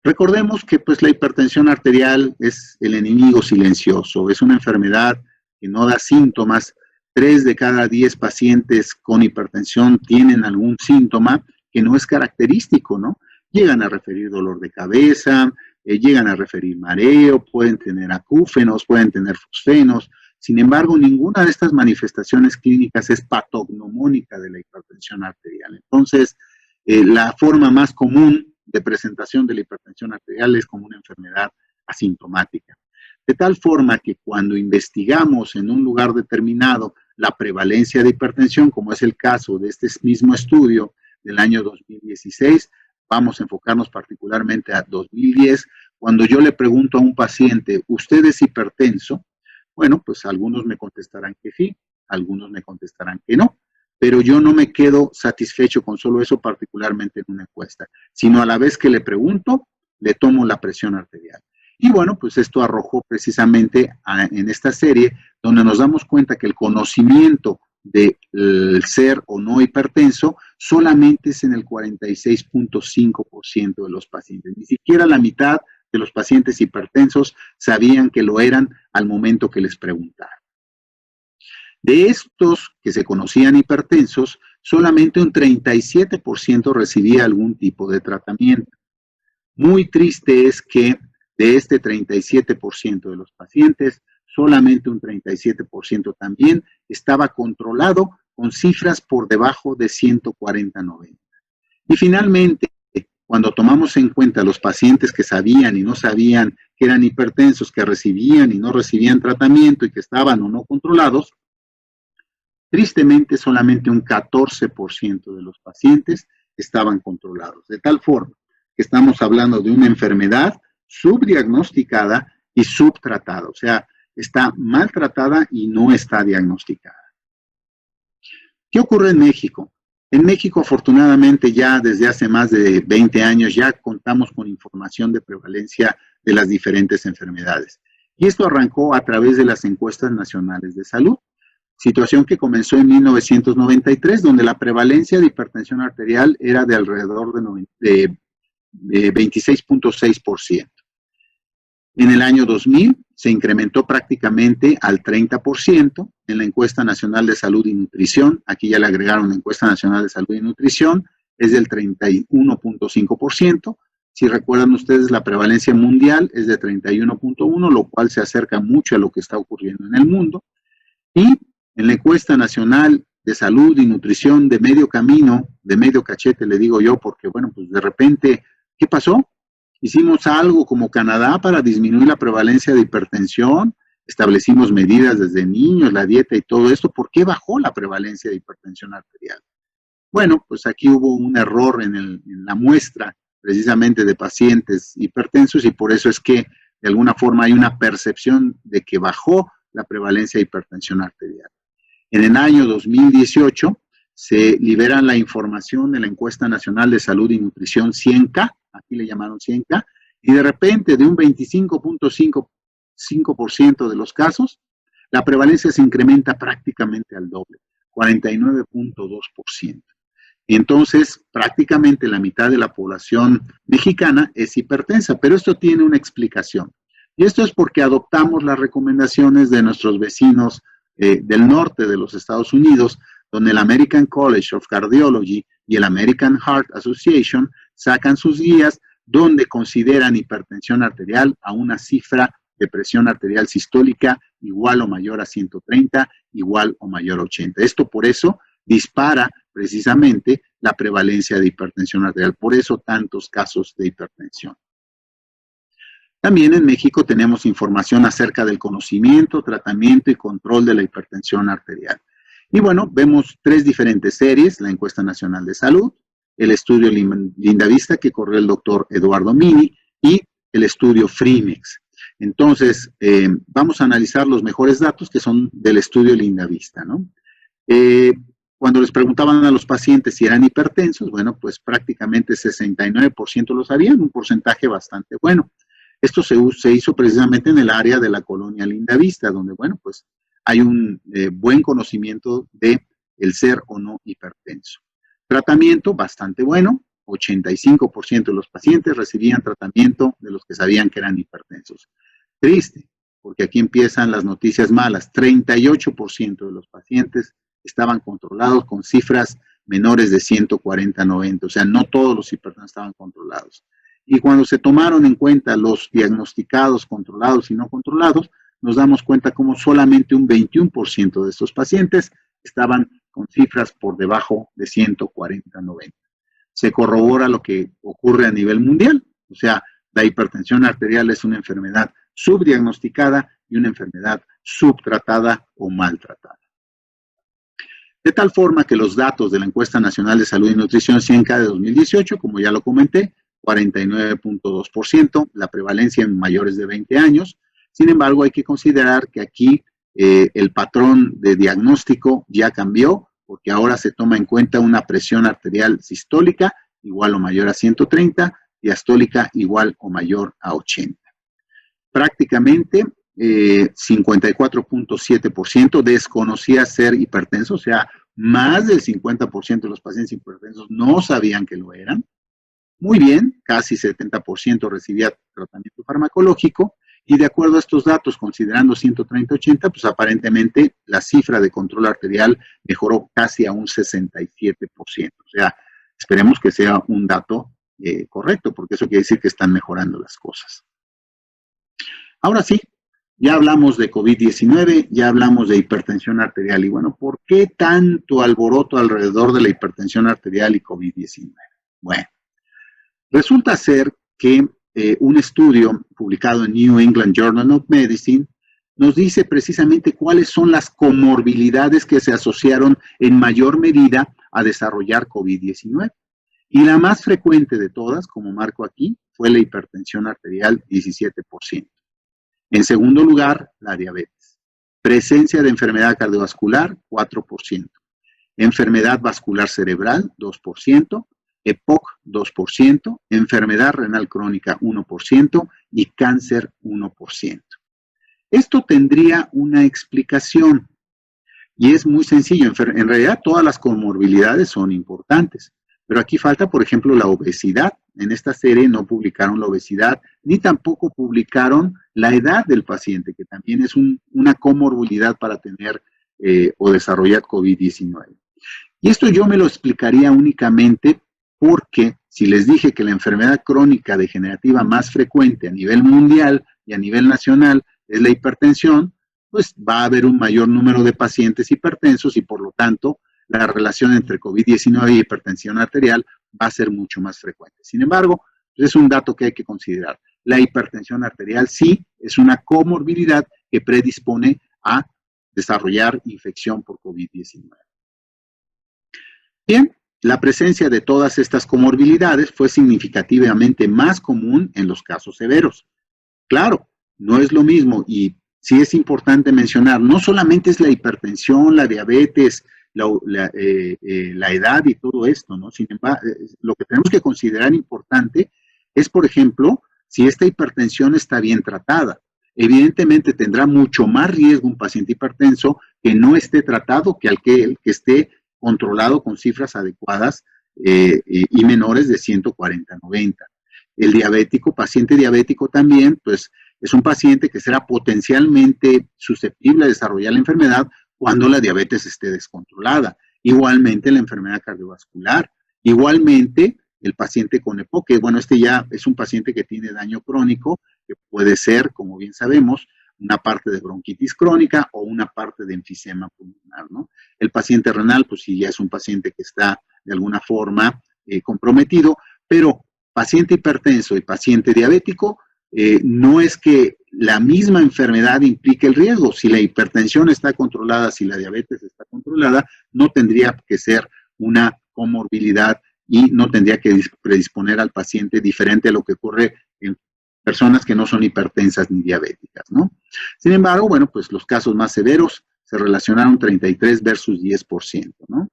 Recordemos que pues la hipertensión arterial es el enemigo silencioso, es una enfermedad que no da síntomas. 3 de cada 10 pacientes con hipertensión tienen algún síntoma que no es característico, ¿no? Llegan a referir dolor de cabeza, llegan a referir mareo, pueden tener acúfenos, pueden tener fosfenos. Sin embargo, ninguna de estas manifestaciones clínicas es patognomónica de la hipertensión arterial. Entonces, la forma más común de presentación de la hipertensión arterial es como una enfermedad asintomática. De tal forma que cuando investigamos en un lugar determinado la prevalencia de hipertensión, como es el caso de este mismo estudio del año 2016, vamos a enfocarnos particularmente a 2010, cuando yo le pregunto a un paciente, ¿usted es hipertenso? Bueno, pues algunos me contestarán que sí, algunos me contestarán que no, pero yo no me quedo satisfecho con solo eso, particularmente en una encuesta, sino a la vez que le pregunto, le tomo la presión arterial. Y bueno, pues esto arrojó precisamente en esta serie, donde nos damos cuenta que el conocimiento del ser o no hipertenso solamente es en el 46.5% de los pacientes. Ni siquiera la mitad de los pacientes hipertensos sabían que lo eran al momento que les preguntaron. De estos que se conocían hipertensos, solamente un 37% recibía algún tipo de tratamiento. Muy triste es que de este 37% de los pacientes, solamente un 37% también estaba controlado con cifras por debajo de 140/90. Y finalmente, cuando tomamos en cuenta los pacientes que sabían y no sabían que eran hipertensos, que recibían y no recibían tratamiento y que estaban o no controlados, tristemente solamente un 14% de los pacientes estaban controlados. De tal forma que estamos hablando de una enfermedad subdiagnosticada y subtratada, o sea, está maltratada y no está diagnosticada. ¿Qué ocurre en México? En México, afortunadamente, ya desde hace más de 20 años ya contamos con información de prevalencia de las diferentes enfermedades. Y esto arrancó a través de las encuestas nacionales de salud, situación que comenzó en 1993, donde la prevalencia de hipertensión arterial era de alrededor de 26.6%. En el año 2000 se incrementó prácticamente al 30% en la encuesta nacional de salud y nutrición. Aquí ya le agregaron la encuesta nacional de salud y nutrición, es del 31.5%. Si recuerdan ustedes, la prevalencia mundial es de 31.1%, lo cual se acerca mucho a lo que está ocurriendo en el mundo. Y en la encuesta nacional de salud y nutrición de medio camino, de medio cachete, le digo yo, porque bueno, pues de repente, ¿qué pasó? Hicimos algo como Canadá para disminuir la prevalencia de hipertensión, establecimos medidas desde niños, la dieta y todo esto. ¿Por qué bajó la prevalencia de hipertensión arterial? Bueno, pues aquí hubo un error en la muestra precisamente de pacientes hipertensos y por eso es que de alguna forma hay una percepción de que bajó la prevalencia de hipertensión arterial. En el año 2018 se libera la información de la encuesta nacional de salud y nutrición 100K, aquí le llamaron 100K, y de repente de un 25.5% de los casos, la prevalencia se incrementa prácticamente al doble, 49.2%. Entonces, prácticamente la mitad de la población mexicana es hipertensa, pero esto tiene una explicación. Y esto es porque adoptamos las recomendaciones de nuestros vecinos del norte de los Estados Unidos, donde el American College of Cardiology y el American Heart Association sacan sus guías donde consideran hipertensión arterial a una cifra de presión arterial sistólica igual o mayor a 130, igual o mayor a 80. Esto por eso dispara precisamente la prevalencia de hipertensión arterial, por eso tantos casos de hipertensión. También en México tenemos información acerca del conocimiento, tratamiento y control de la hipertensión arterial. Y bueno, vemos tres diferentes series, la encuesta nacional de salud, el estudio Lindavista que corrió el doctor Eduardo Mini y el estudio Frimex. Entonces, vamos a analizar los mejores datos que son del estudio Lindavista, ¿no? Cuando les preguntaban a los pacientes si eran hipertensos, bueno, pues prácticamente 69% lo sabían, un porcentaje bastante bueno. Esto se hizo precisamente en el área de la colonia Lindavista, donde, bueno, pues hay un buen conocimiento de el ser o no hipertenso. Tratamiento bastante bueno, 85% de los pacientes recibían tratamiento de los que sabían que eran hipertensos. Triste, porque aquí empiezan las noticias malas. 38% de los pacientes estaban controlados con cifras menores de 140/90, o sea, no todos los hipertensos estaban controlados. Y cuando se tomaron en cuenta los diagnosticados, controlados y no controlados, nos damos cuenta como solamente un 21% de estos pacientes estaban con cifras por debajo de 140/90. Se corrobora lo que ocurre a nivel mundial, o sea, la hipertensión arterial es una enfermedad subdiagnosticada y una enfermedad subtratada o maltratada. De tal forma que los datos de la Encuesta Nacional de Salud y Nutrición 100K de 2018, como ya lo comenté, 49.2%, la prevalencia en mayores de 20 años. Sin embargo, hay que considerar que aquí el patrón de diagnóstico ya cambió, porque ahora se toma en cuenta una presión arterial sistólica igual o mayor a 130, diastólica igual o mayor a 80. Prácticamente 54.7% desconocía ser hipertenso, o sea, más del 50% de los pacientes hipertensos no sabían que lo eran. Muy bien, casi 70% recibía tratamiento farmacológico Y de acuerdo a estos datos, considerando 130-80, pues aparentemente la cifra de control arterial mejoró casi a un 67%. O sea, esperemos que sea un dato correcto, porque eso quiere decir que están mejorando las cosas. Ahora sí, ya hablamos de COVID-19, ya hablamos de hipertensión arterial. Y bueno, ¿por qué tanto alboroto alrededor de la hipertensión arterial y COVID-19? Bueno, resulta ser que un estudio publicado en New England Journal of Medicine nos dice precisamente cuáles son las comorbilidades que se asociaron en mayor medida a desarrollar COVID-19. Y la más frecuente de todas, como marco aquí, fue la hipertensión arterial, 17%. En segundo lugar, la diabetes. Presencia de enfermedad cardiovascular, 4%. Enfermedad vascular cerebral, 2%. EPOC, 2%. Enfermedad renal crónica, 1%. Y cáncer, 1%. Esto tendría una explicación. Y es muy sencillo. En realidad, todas las comorbilidades son importantes. Pero aquí falta, por ejemplo, la obesidad. En esta serie no publicaron la obesidad, ni tampoco publicaron la edad del paciente, que también es una comorbilidad para tener o desarrollar COVID-19. Y esto yo me lo explicaría únicamente porque si les dije que la enfermedad crónica degenerativa más frecuente a nivel mundial y a nivel nacional es la hipertensión, pues va a haber un mayor número de pacientes hipertensos y por lo tanto la relación entre COVID-19 y hipertensión arterial va a ser mucho más frecuente. Sin embargo, es un dato que hay que considerar. La hipertensión arterial sí es una comorbilidad que predispone a desarrollar infección por COVID-19. Bien, la presencia de todas estas comorbilidades fue significativamente más común en los casos severos. Claro, no es lo mismo y sí es importante mencionar, no solamente es la hipertensión, la diabetes, la edad y todo esto, ¿no? Sin embargo, lo que tenemos que considerar importante es, por ejemplo, si esta hipertensión está bien tratada. Evidentemente tendrá mucho más riesgo un paciente hipertenso que no esté tratado que el que esté controlado con cifras adecuadas y menores de 140-90. El diabético, paciente diabético también, pues es un paciente que será potencialmente susceptible a desarrollar la enfermedad cuando la diabetes esté descontrolada. Igualmente la enfermedad cardiovascular, igualmente el paciente con EPOC, que bueno, este ya es un paciente que tiene daño crónico, que puede ser, como bien sabemos, una parte de bronquitis crónica o una parte de enfisema pulmonar, ¿no? El paciente renal, pues sí, ya es un paciente que está de alguna forma comprometido, pero paciente hipertenso y paciente diabético, no es que la misma enfermedad implique el riesgo. Si la hipertensión está controlada, si la diabetes está controlada, no tendría que ser una comorbilidad y no tendría que predisponer al paciente diferente a lo que ocurre en personas que no son hipertensas ni diabéticas, ¿no? Sin embargo, bueno, pues los casos más severos se relacionaron 33 versus 10%, ¿no?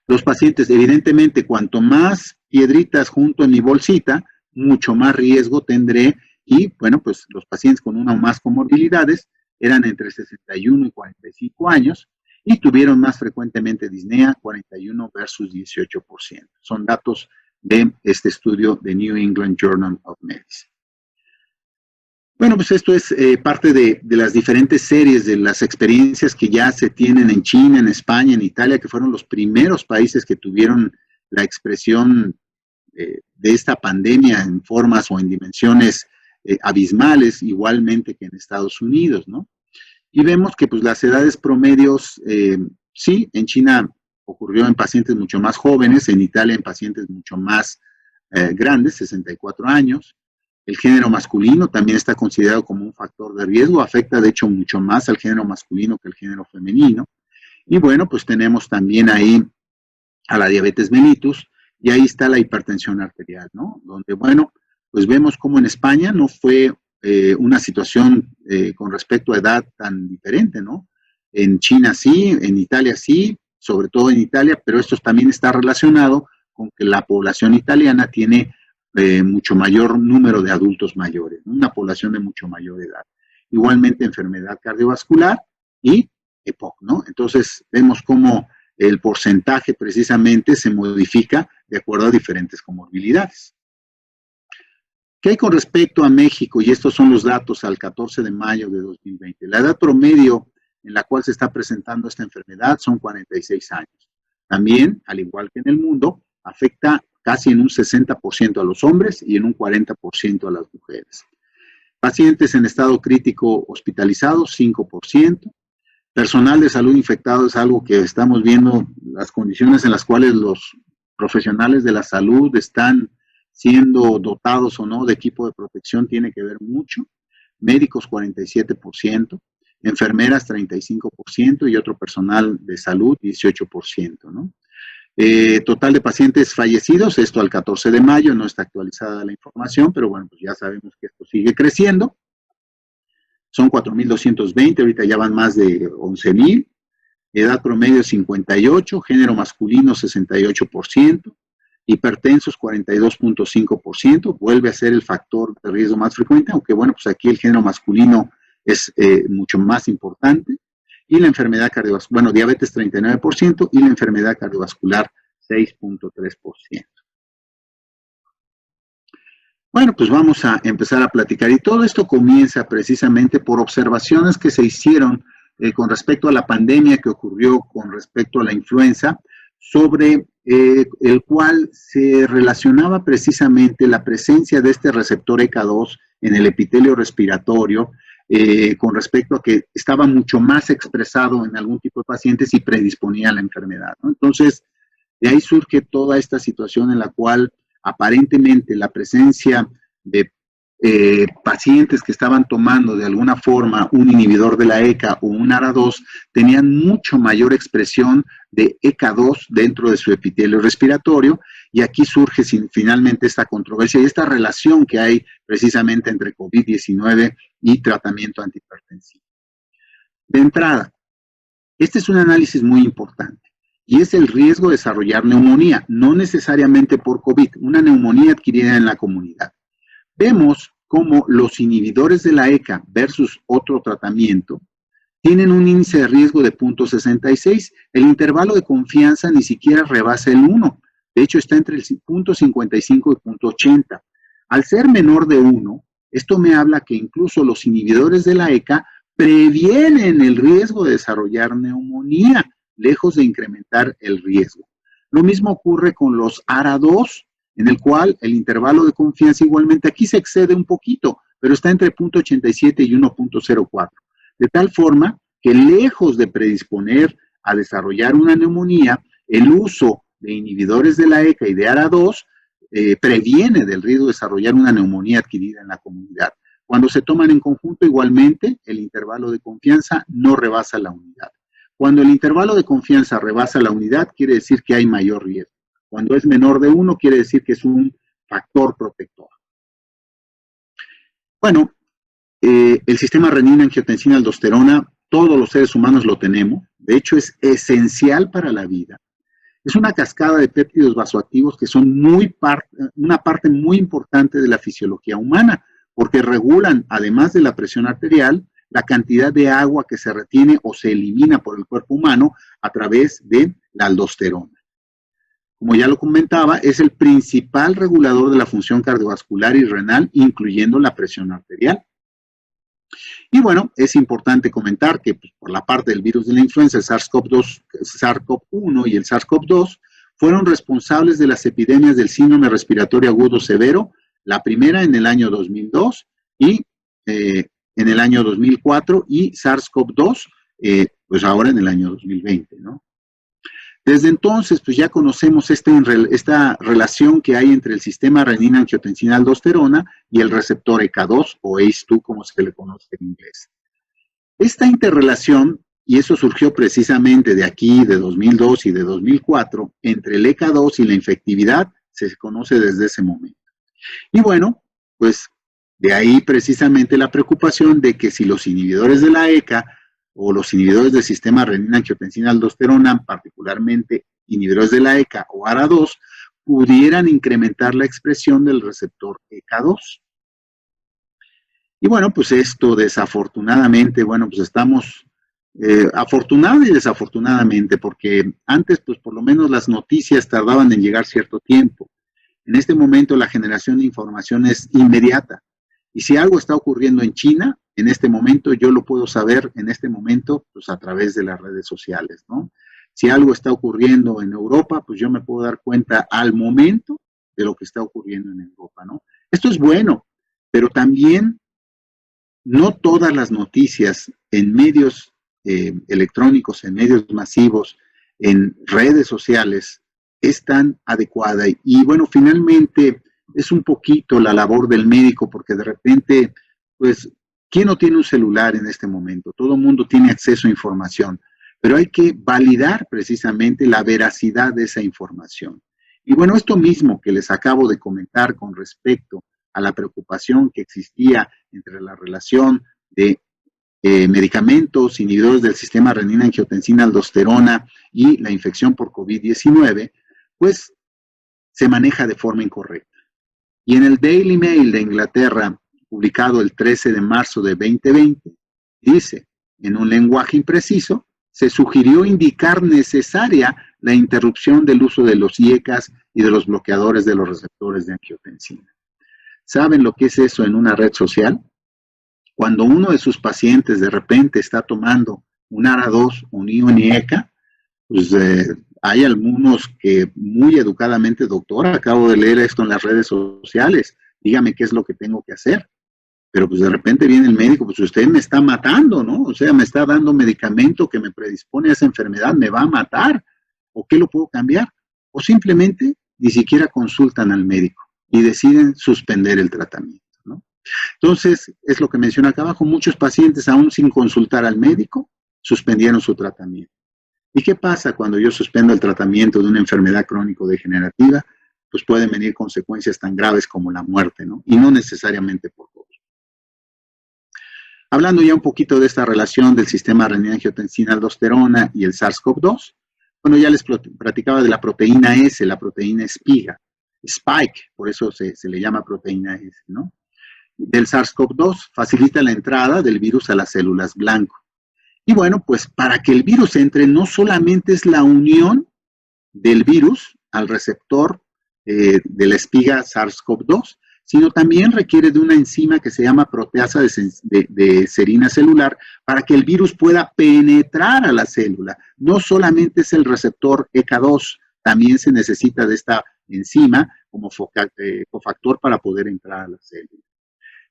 Los pacientes, evidentemente, cuanto más piedritas junto en mi bolsita, mucho más riesgo tendré y, bueno, pues los pacientes con una o más comorbilidades eran entre 61 y 45 años y tuvieron más frecuentemente disnea, 41 versus 18%. Son datos de este estudio de New England Journal of Medicine. Bueno, pues esto es parte de las diferentes series de las experiencias que ya se tienen en China, en España, en Italia, que fueron los primeros países que tuvieron la expresión de esta pandemia en formas o en dimensiones abismales, igualmente que en Estados Unidos, ¿no? Y vemos que pues las edades promedios, sí, en China ocurrió en pacientes mucho más jóvenes, en Italia en pacientes mucho más grandes, 64 años. El género masculino también está considerado como un factor de riesgo, afecta de hecho mucho más al género masculino que al género femenino. Y bueno, pues tenemos también ahí a la diabetes mellitus y ahí está la hipertensión arterial, ¿no? Donde, bueno, pues vemos como en España no fue una situación con respecto a edad tan diferente, ¿no? En China sí, en Italia sí, sobre todo en Italia, pero esto también está relacionado con que la población italiana tiene mucho mayor número de adultos mayores, ¿no? Una población de mucho mayor edad. Igualmente enfermedad cardiovascular y EPOC, ¿no? Entonces vemos cómo el porcentaje precisamente se modifica de acuerdo a diferentes comorbilidades. ¿Qué hay con respecto a México? Y estos son los datos al 14 de mayo de 2020. La edad promedio en la cual se está presentando esta enfermedad son 46 años. También, al igual que en el mundo, afecta casi en un 60% a los hombres y en un 40% a las mujeres. Pacientes en estado crítico hospitalizados, 5%. Personal de salud infectado es algo que estamos viendo, las condiciones en las cuales los profesionales de la salud están siendo dotados o no de equipo de protección tiene que ver mucho. Médicos 47%, enfermeras 35% y otro personal de salud 18%, ¿no? Total de pacientes fallecidos, esto al 14 de mayo, no está actualizada la información, pero bueno, pues ya sabemos que esto sigue creciendo. Son 4.220, ahorita ya van más de 11.000. Edad promedio 58, género masculino 68%, hipertensos 42.5%, vuelve a ser el factor de riesgo más frecuente, aunque bueno, pues aquí el género masculino es mucho más importante. Y la enfermedad cardiovascular, bueno, diabetes 39% y la enfermedad cardiovascular 6.3%. Bueno, pues vamos a empezar a platicar y todo esto comienza precisamente por observaciones que se hicieron con respecto a la pandemia que ocurrió con respecto a la influenza, sobre el cual se relacionaba precisamente la presencia de este receptor ECA2 en el epitelio respiratorio, con respecto a que estaba mucho más expresado en algún tipo de pacientes y predisponía a la enfermedad, ¿no? Entonces, de ahí surge toda esta situación en la cual aparentemente la presencia de pacientes que estaban tomando de alguna forma un inhibidor de la ECA o un ARA2 tenían mucho mayor expresión de ECA2 dentro de su epitelio respiratorio, y aquí surge finalmente esta controversia y esta relación que hay precisamente entre COVID-19 y tratamiento antihipertensivo. De entrada, este es un análisis muy importante y es el riesgo de desarrollar neumonía, no necesariamente por COVID, una neumonía adquirida en la comunidad. Vemos cómo los inhibidores de la ECA versus otro tratamiento tienen un índice de riesgo de 0.66. El intervalo de confianza ni siquiera rebasa el 1. De hecho, está entre el 0.55 y 0.80. Al ser menor de 1, esto me habla que incluso los inhibidores de la ECA previenen el riesgo de desarrollar neumonía, lejos de incrementar el riesgo. Lo mismo ocurre con los ARA2, en el cual el intervalo de confianza igualmente aquí se excede un poquito, pero está entre 0.87 y 1.04. De tal forma que lejos de predisponer a desarrollar una neumonía, el uso de inhibidores de la ECA y de ARA2 previene del riesgo de desarrollar una neumonía adquirida en la comunidad. Cuando se toman en conjunto, igualmente, el intervalo de confianza no rebasa la unidad. Cuando el intervalo de confianza rebasa la unidad, quiere decir que hay mayor riesgo. Cuando es menor de 1, quiere decir que es un factor protector. Bueno, el sistema renina-angiotensina-aldosterona, todos los seres humanos lo tenemos. De hecho, es esencial para la vida. Es una cascada de péptidos vasoactivos que son una parte muy importante de la fisiología humana, porque regulan, además de la presión arterial, la cantidad de agua que se retiene o se elimina por el cuerpo humano a través de la aldosterona. Como ya lo comentaba, es el principal regulador de la función cardiovascular y renal, incluyendo la presión arterial. Y bueno, es importante comentar que pues, por la parte del virus de la influenza, el SARS-CoV-1 y el SARS-CoV-2 fueron responsables de las epidemias del síndrome respiratorio agudo severo, la primera en el año 2002 y en el año 2004, y SARS-CoV-2 pues ahora en el año 2020, ¿no? Desde entonces, pues ya conocemos esta relación que hay entre el sistema renina-angiotensina-aldosterona y el receptor ECA2 o ACE2, como se le conoce en inglés. Esta interrelación, y eso surgió precisamente de aquí, de 2002 y de 2004, entre el ECA2 y la infectividad, se conoce desde ese momento. Y bueno, pues de ahí precisamente la preocupación de que si los inhibidores de la ECA o los inhibidores del sistema renina-angiotensina-aldosterona, particularmente inhibidores de la ECA o ARA2, pudieran incrementar la expresión del receptor ECA2. Y bueno, pues esto desafortunadamente, bueno, pues estamos afortunado y desafortunadamente, porque antes, pues por lo menos las noticias tardaban en llegar cierto tiempo. En este momento la generación de información es inmediata. Y si algo está ocurriendo en China, en este momento yo lo puedo saber en este momento, pues a través de las redes sociales, ¿no? Si algo está ocurriendo en Europa, pues yo me puedo dar cuenta al momento de lo que está ocurriendo en Europa, ¿no? Esto es bueno, pero también no todas las noticias en medios electrónicos, en medios masivos, en redes sociales, es tan adecuada. Y bueno, finalmente es un poquito la labor del médico, porque de repente, pues, ¿quién no tiene un celular en este momento? Todo el mundo tiene acceso a información, pero hay que validar precisamente la veracidad de esa información. Y bueno, esto mismo que les acabo de comentar con respecto a la preocupación que existía entre la relación de medicamentos, inhibidores del sistema renina-angiotensina-aldosterona y la infección por COVID-19, pues se maneja de forma incorrecta. Y en el Daily Mail de Inglaterra, publicado el 13 de marzo de 2020, dice, en un lenguaje impreciso, se sugirió indicar necesaria la interrupción del uso de los IECAS y de los bloqueadores de los receptores de angiotensina. ¿Saben lo que es eso en una red social? Cuando uno de sus pacientes de repente está tomando un ARA2, un IONIECA, pues hay algunos que muy educadamente, doctor, acabo de leer esto en las redes sociales, dígame qué es lo que tengo que hacer. Pero pues de repente viene el médico, pues usted me está matando, ¿no? O sea, me está dando medicamento que me predispone a esa enfermedad, me va a matar. ¿O qué lo puedo cambiar? O simplemente ni siquiera consultan al médico y deciden suspender el tratamiento, ¿no? Entonces, es lo que menciona acá abajo, muchos pacientes aún sin consultar al médico suspendieron su tratamiento. ¿Y qué pasa cuando yo suspendo el tratamiento de una enfermedad crónico-degenerativa? Pues pueden venir consecuencias tan graves como la muerte, ¿no? Y no necesariamente por COVID. Hablando ya un poquito de esta relación del sistema renina-angiotensina-aldosterona y el SARS-CoV-2, bueno, ya les platicaba de la proteína S, la proteína espiga, Spike, por eso se le llama proteína S, ¿no? Del SARS-CoV-2 facilita la entrada del virus a las células blanco. Y bueno, pues para que el virus entre, no solamente es la unión del virus al receptor de la espiga SARS-CoV-2, sino también requiere de una enzima que se llama proteasa de serina celular para que el virus pueda penetrar a la célula. No solamente es el receptor ECA2, también se necesita de esta enzima como cofactor para poder entrar a la célula.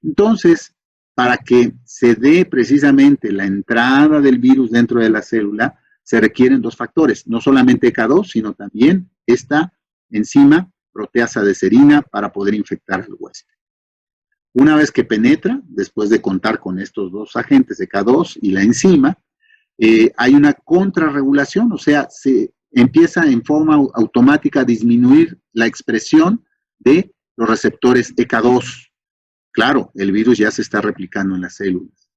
Entonces, para que se dé precisamente la entrada del virus dentro de la célula, se requieren dos factores, no solamente ECA2, sino también esta enzima proteasa de serina para poder infectar al huésped. Una vez que penetra, después de contar con estos dos agentes, ECA2 y la enzima, hay una contrarregulación, o sea, se empieza en forma automática a disminuir la expresión de los receptores ECA2. Claro, el virus ya se está replicando en las células.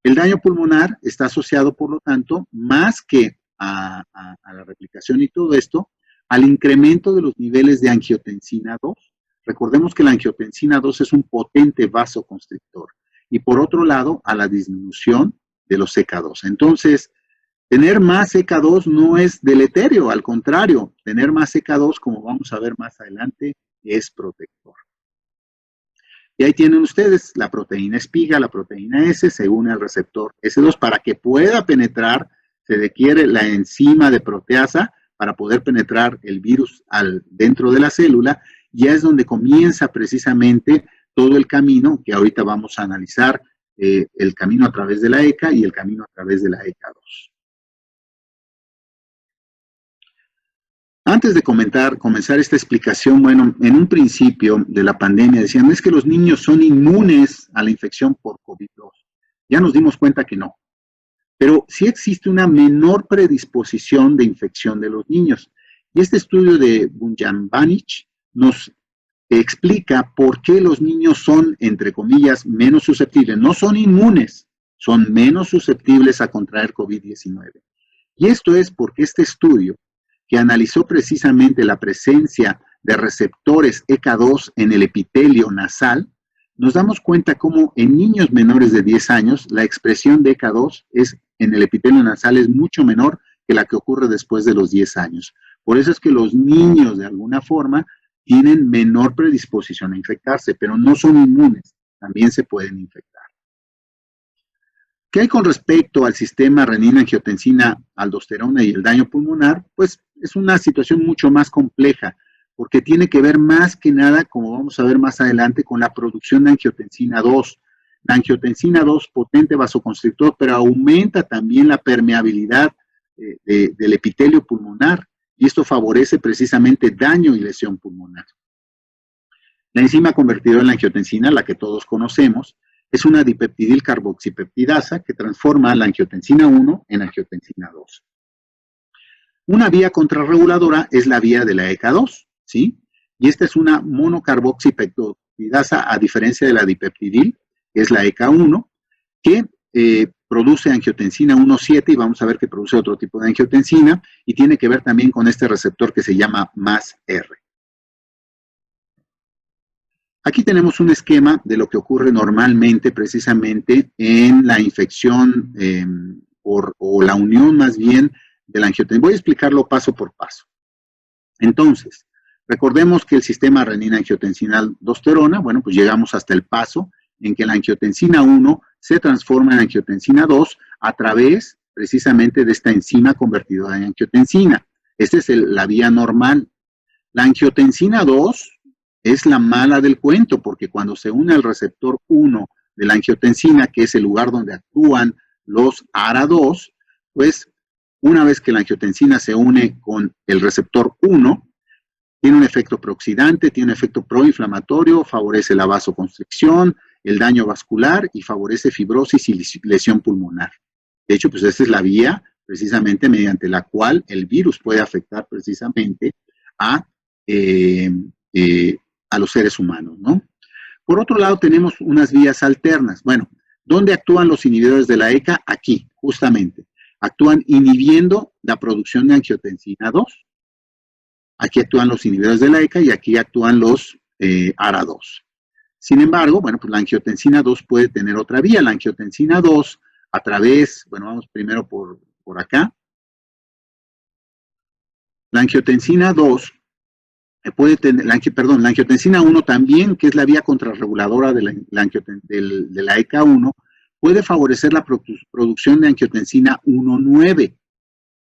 El daño pulmonar está asociado, por lo tanto, más que a la replicación y todo esto, al incremento de los niveles de angiotensina 2. Recordemos que la angiotensina 2 es un potente vasoconstrictor. Y por otro lado, a la disminución de los ECA2. Entonces, tener más ECA2 no es deleterio, al contrario, tener más ECA2, como vamos a ver más adelante, es protector. Y ahí tienen ustedes la proteína espiga, la proteína S, se une al receptor S2. Para que pueda penetrar, se requiere la enzima de proteasa para poder penetrar el virus dentro de la célula, y es donde comienza precisamente todo el camino que ahorita vamos a analizar, el camino a través de la ECA y el camino a través de la ECA2. Antes de comenzar esta explicación, bueno, en un principio de la pandemia decían, es que los niños son inmunes a la infección por COVID-2. Ya nos dimos cuenta que no. Pero sí existe una menor predisposición de infección de los niños. Y este estudio de Bunyan-Banich nos explica por qué los niños son, entre comillas, menos susceptibles. No son inmunes, son menos susceptibles a contraer COVID-19. Y esto es porque este estudio, que analizó precisamente la presencia de receptores ECA2 en el epitelio nasal, nos damos cuenta cómo en niños menores de 10 años la expresión de ECA2 en el epitelio nasal es mucho menor que la que ocurre después de los 10 años. Por eso es que los niños, de alguna forma, tienen menor predisposición a infectarse, pero no son inmunes, también se pueden infectar. ¿Qué hay con respecto al sistema renina-angiotensina-aldosterona y el daño pulmonar? Pues es una situación mucho más compleja, porque tiene que ver más que nada, como vamos a ver más adelante, con la producción de angiotensina 2. La angiotensina 2, potente vasoconstrictor, pero aumenta también la permeabilidad del epitelio pulmonar, y esto favorece precisamente daño y lesión pulmonar. La enzima convertidora en la angiotensina, la que todos conocemos, es una dipeptidil carboxipeptidasa que transforma la angiotensina 1 en angiotensina 2. Una vía contrarreguladora es la vía de la ECA2, ¿sí? Y esta es una monocarboxipeptidasa, a diferencia de la dipeptidil, que es la ECA1, que produce angiotensina 1,7, y vamos a ver que produce otro tipo de angiotensina, y tiene que ver también con este receptor que se llama MAS-R. Aquí tenemos un esquema de lo que ocurre normalmente precisamente en la infección o la unión más bien de la angiotensina. Voy a explicarlo paso por paso. Entonces, recordemos que el sistema renina-angiotensina-aldosterona, bueno, pues llegamos hasta el paso en que la angiotensina 1 se transforma en angiotensina 2 a través precisamente de esta enzima convertidora en angiotensina. Esta es la vía normal. La angiotensina 2 es la mala del cuento, porque cuando se une al receptor 1 de la angiotensina, que es el lugar donde actúan los ARA2, pues una vez que la angiotensina se une con el receptor 1, tiene un efecto prooxidante, tiene un efecto proinflamatorio, favorece la vasoconstricción, el daño vascular y favorece fibrosis y lesión pulmonar. De hecho, pues esta es la vía precisamente mediante la cual el virus puede afectar precisamente a los seres humanos, ¿no? Por otro lado, tenemos unas vías alternas. Bueno, ¿dónde actúan los inhibidores de la ECA? Aquí, justamente. Actúan inhibiendo la producción de angiotensina 2. Aquí actúan los inhibidores de la ECA y aquí actúan los ARA2. Sin embargo, bueno, pues la angiotensina 2 puede tener otra vía. La angiotensina 2 a través, bueno, vamos primero por acá. La angiotensina 2 puede tener, la angiotensina 1 también, que es la vía contrarreguladora de la ECA1, puede favorecer la producción de angiotensina 1,9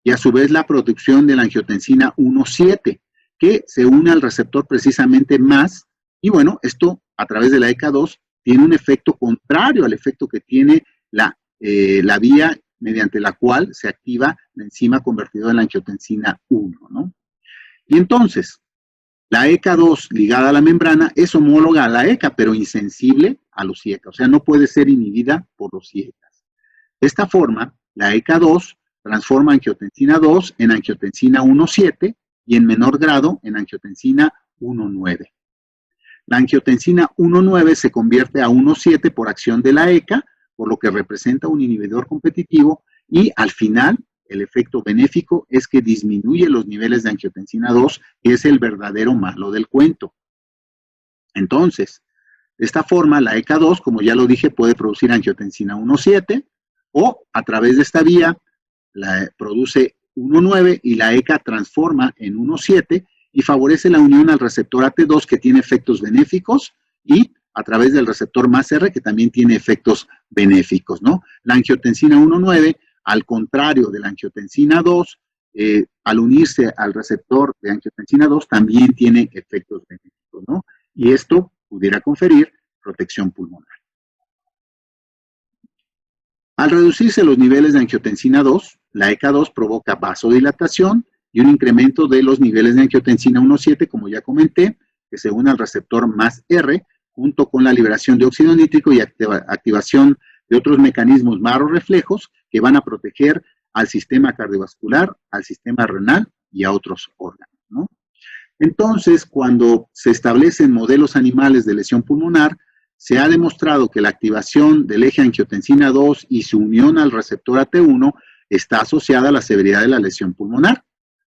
y a su vez la producción de la angiotensina 1,7, que se une al receptor precisamente más, y bueno, esto a través de la ECA2 tiene un efecto contrario al efecto que tiene la vía mediante la cual se activa la enzima convertidora en la angiotensina 1, ¿no? Y entonces, la ECA2 ligada a la membrana es homóloga a la ECA, pero insensible a los IECA, o sea, no puede ser inhibida por los IECA. De esta forma, la ECA2 transforma angiotensina 2 en angiotensina 1,7 y en menor grado en angiotensina 1,9. La angiotensina 1,9 se convierte a 1,7 por acción de la ECA, por lo que representa un inhibidor competitivo, y al final el efecto benéfico es que disminuye los niveles de angiotensina 2, que es el verdadero malo del cuento. Entonces, de esta forma, la ECA2, como ya lo dije, puede producir angiotensina 1,7 o a través de esta vía produce 1,9 y la ECA transforma en 1,7 y favorece la unión al receptor AT2 que tiene efectos benéficos y a través del receptor MAS-R que también tiene efectos benéficos, ¿no? La angiotensina 1,9, al contrario de la angiotensina 2, al unirse al receptor de angiotensina 2 también tiene efectos benéficos, ¿no? Y esto pudiera conferir protección pulmonar. Al reducirse los niveles de angiotensina 2, la ECA2 provoca vasodilatación y un incremento de los niveles de angiotensina 1,7, como ya comenté, que se une al receptor MAS-R, junto con la liberación de óxido nítrico y activación de otros mecanismos barorreflejos que van a proteger al sistema cardiovascular, al sistema renal y a otros órganos, ¿no? Entonces, cuando se establecen modelos animales de lesión pulmonar, se ha demostrado que la activación del eje angiotensina 2 y su unión al receptor AT1 está asociada a la severidad de la lesión pulmonar.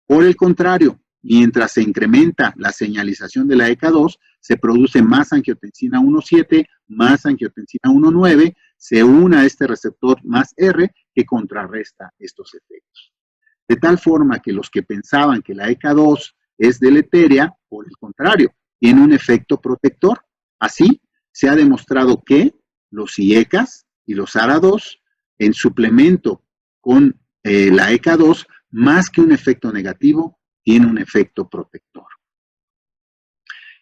Por el contrario, mientras se incrementa la señalización de la ECA2, se produce más angiotensina 1,7, más angiotensina 1,9, se une a este receptor MAS-R que contrarresta estos efectos. De tal forma que los que pensaban que la ECA2 es deletérea, por el contrario, tiene un efecto protector. Así, se ha demostrado que los IECAS y los ARA2, en suplemento con la ECA2, más que un efecto negativo, tiene un efecto protector.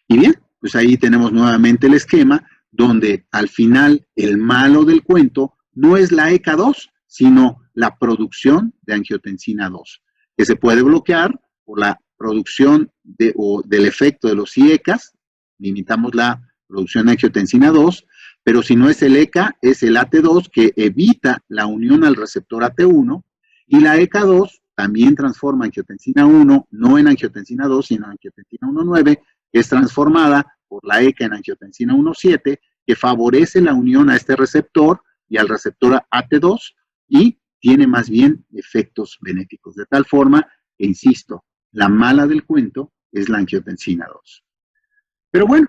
Y bien, pues ahí tenemos nuevamente el esquema, donde al final el malo del cuento no es la ECA2, sino la producción de angiotensina 2, que se puede bloquear por la producción del efecto de los IECAS, limitamos la producción de angiotensina 2, pero si no es el ECA, es el AT2 que evita la unión al receptor AT1, y la ECA2 también transforma angiotensina 1, no en angiotensina 2, sino en angiotensina 1,9, que es transformada por la ECA en angiotensina 1,7, que favorece la unión a este receptor y al receptor AT2 y tiene más bien efectos benéficos. De tal forma que, insisto, la mala del cuento es la angiotensina 2. Pero bueno,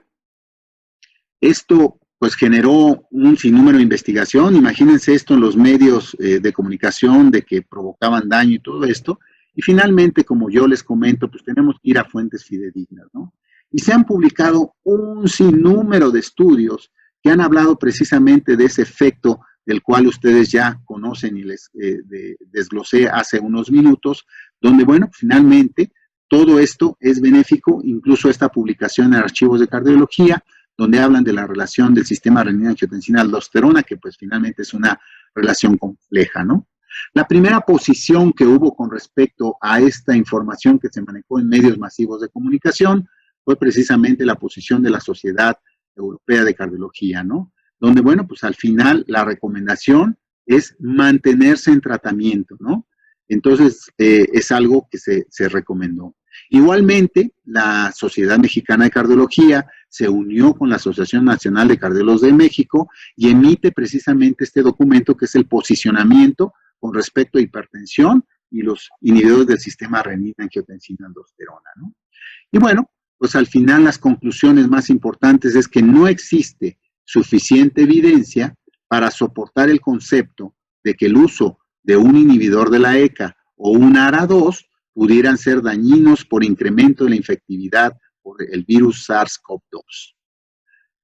esto pues generó un sinnúmero de investigación. Imagínense esto en los medios de comunicación de que provocaban daño y todo esto. Y finalmente, como yo les comento, pues tenemos que ir a fuentes fidedignas, ¿no? Y se han publicado un sinnúmero de estudios que han hablado precisamente de ese efecto del cual ustedes ya conocen y les desglosé hace unos minutos, donde, bueno, finalmente todo esto es benéfico, incluso esta publicación en Archivos de Cardiología, donde hablan de la relación del sistema renina-angiotensina-aldosterona, que pues finalmente es una relación compleja, ¿no? La primera posición que hubo con respecto a esta información que se manejó en medios masivos de comunicación fue precisamente la posición de la Sociedad Europea de Cardiología, ¿no? Donde, bueno, pues al final la recomendación es mantenerse en tratamiento, ¿no? Entonces, es algo que se recomendó. Igualmente, la Sociedad Mexicana de Cardiología se unió con la Asociación Nacional de Cardiólogos de México y emite precisamente este documento que es el posicionamiento con respecto a hipertensión y los inhibidores del sistema renina-angiotensina-aldosterona, ¿no? Y bueno, pues al final las conclusiones más importantes es que no existe suficiente evidencia para soportar el concepto de que el uso de un inhibidor de la ECA o un ARA2 pudieran ser dañinos por incremento de la infectividad por el virus SARS-CoV-2.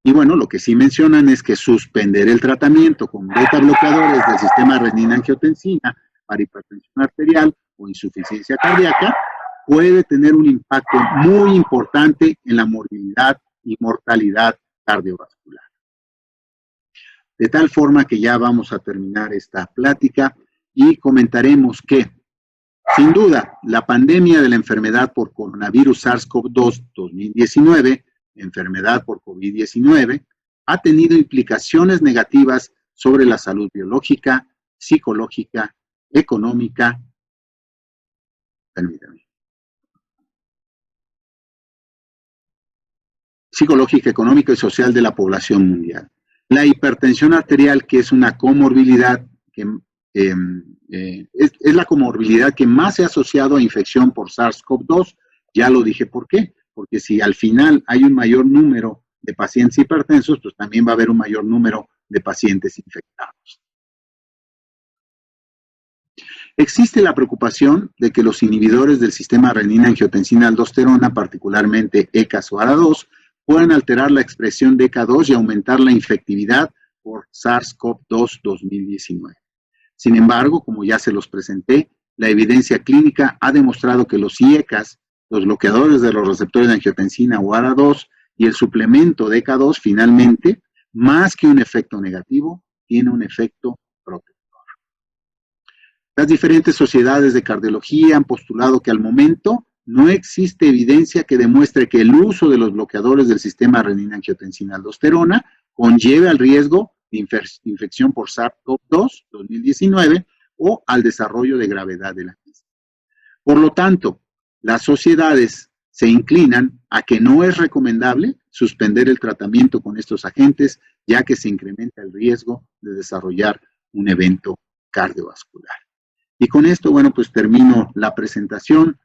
Y bueno, lo que sí mencionan es que suspender el tratamiento con beta bloqueadores del sistema renina-angiotensina para hipertensión arterial o insuficiencia cardíaca puede tener un impacto muy importante en la morbilidad y mortalidad cardiovascular. De tal forma que ya vamos a terminar esta plática y comentaremos que, sin duda, la pandemia de la enfermedad por coronavirus SARS-CoV-2 2019, enfermedad por COVID-19, ha tenido implicaciones negativas sobre la salud biológica, psicológica, económica, psicológica, económica y social de la población mundial. La hipertensión arterial, que es una comorbilidad que es la comorbilidad que más se ha asociado a infección por SARS-CoV-2. Ya lo dije por qué. Porque si al final hay un mayor número de pacientes hipertensos, pues también va a haber un mayor número de pacientes infectados. Existe la preocupación de que los inhibidores del sistema renina-angiotensina-aldosterona, particularmente ECAS o ARA2, puedan alterar la expresión de ECA2 y aumentar la infectividad por SARS-CoV-2 2019. Sin embargo, como ya se los presenté, la evidencia clínica ha demostrado que los IECAS, los bloqueadores de los receptores de angiotensina o ARA2 y el suplemento de ECA2 finalmente, más que un efecto negativo, tiene un efecto protector. Las diferentes sociedades de cardiología han postulado que al momento no existe evidencia que demuestre que el uso de los bloqueadores del sistema renina-angiotensina-aldosterona conlleve al riesgo de infección por SARS-CoV-2 2019 o al desarrollo de gravedad de la misma. Por lo tanto, las sociedades se inclinan a que no es recomendable suspender el tratamiento con estos agentes, ya que se incrementa el riesgo de desarrollar un evento cardiovascular. Y con esto, bueno, pues termino la presentación.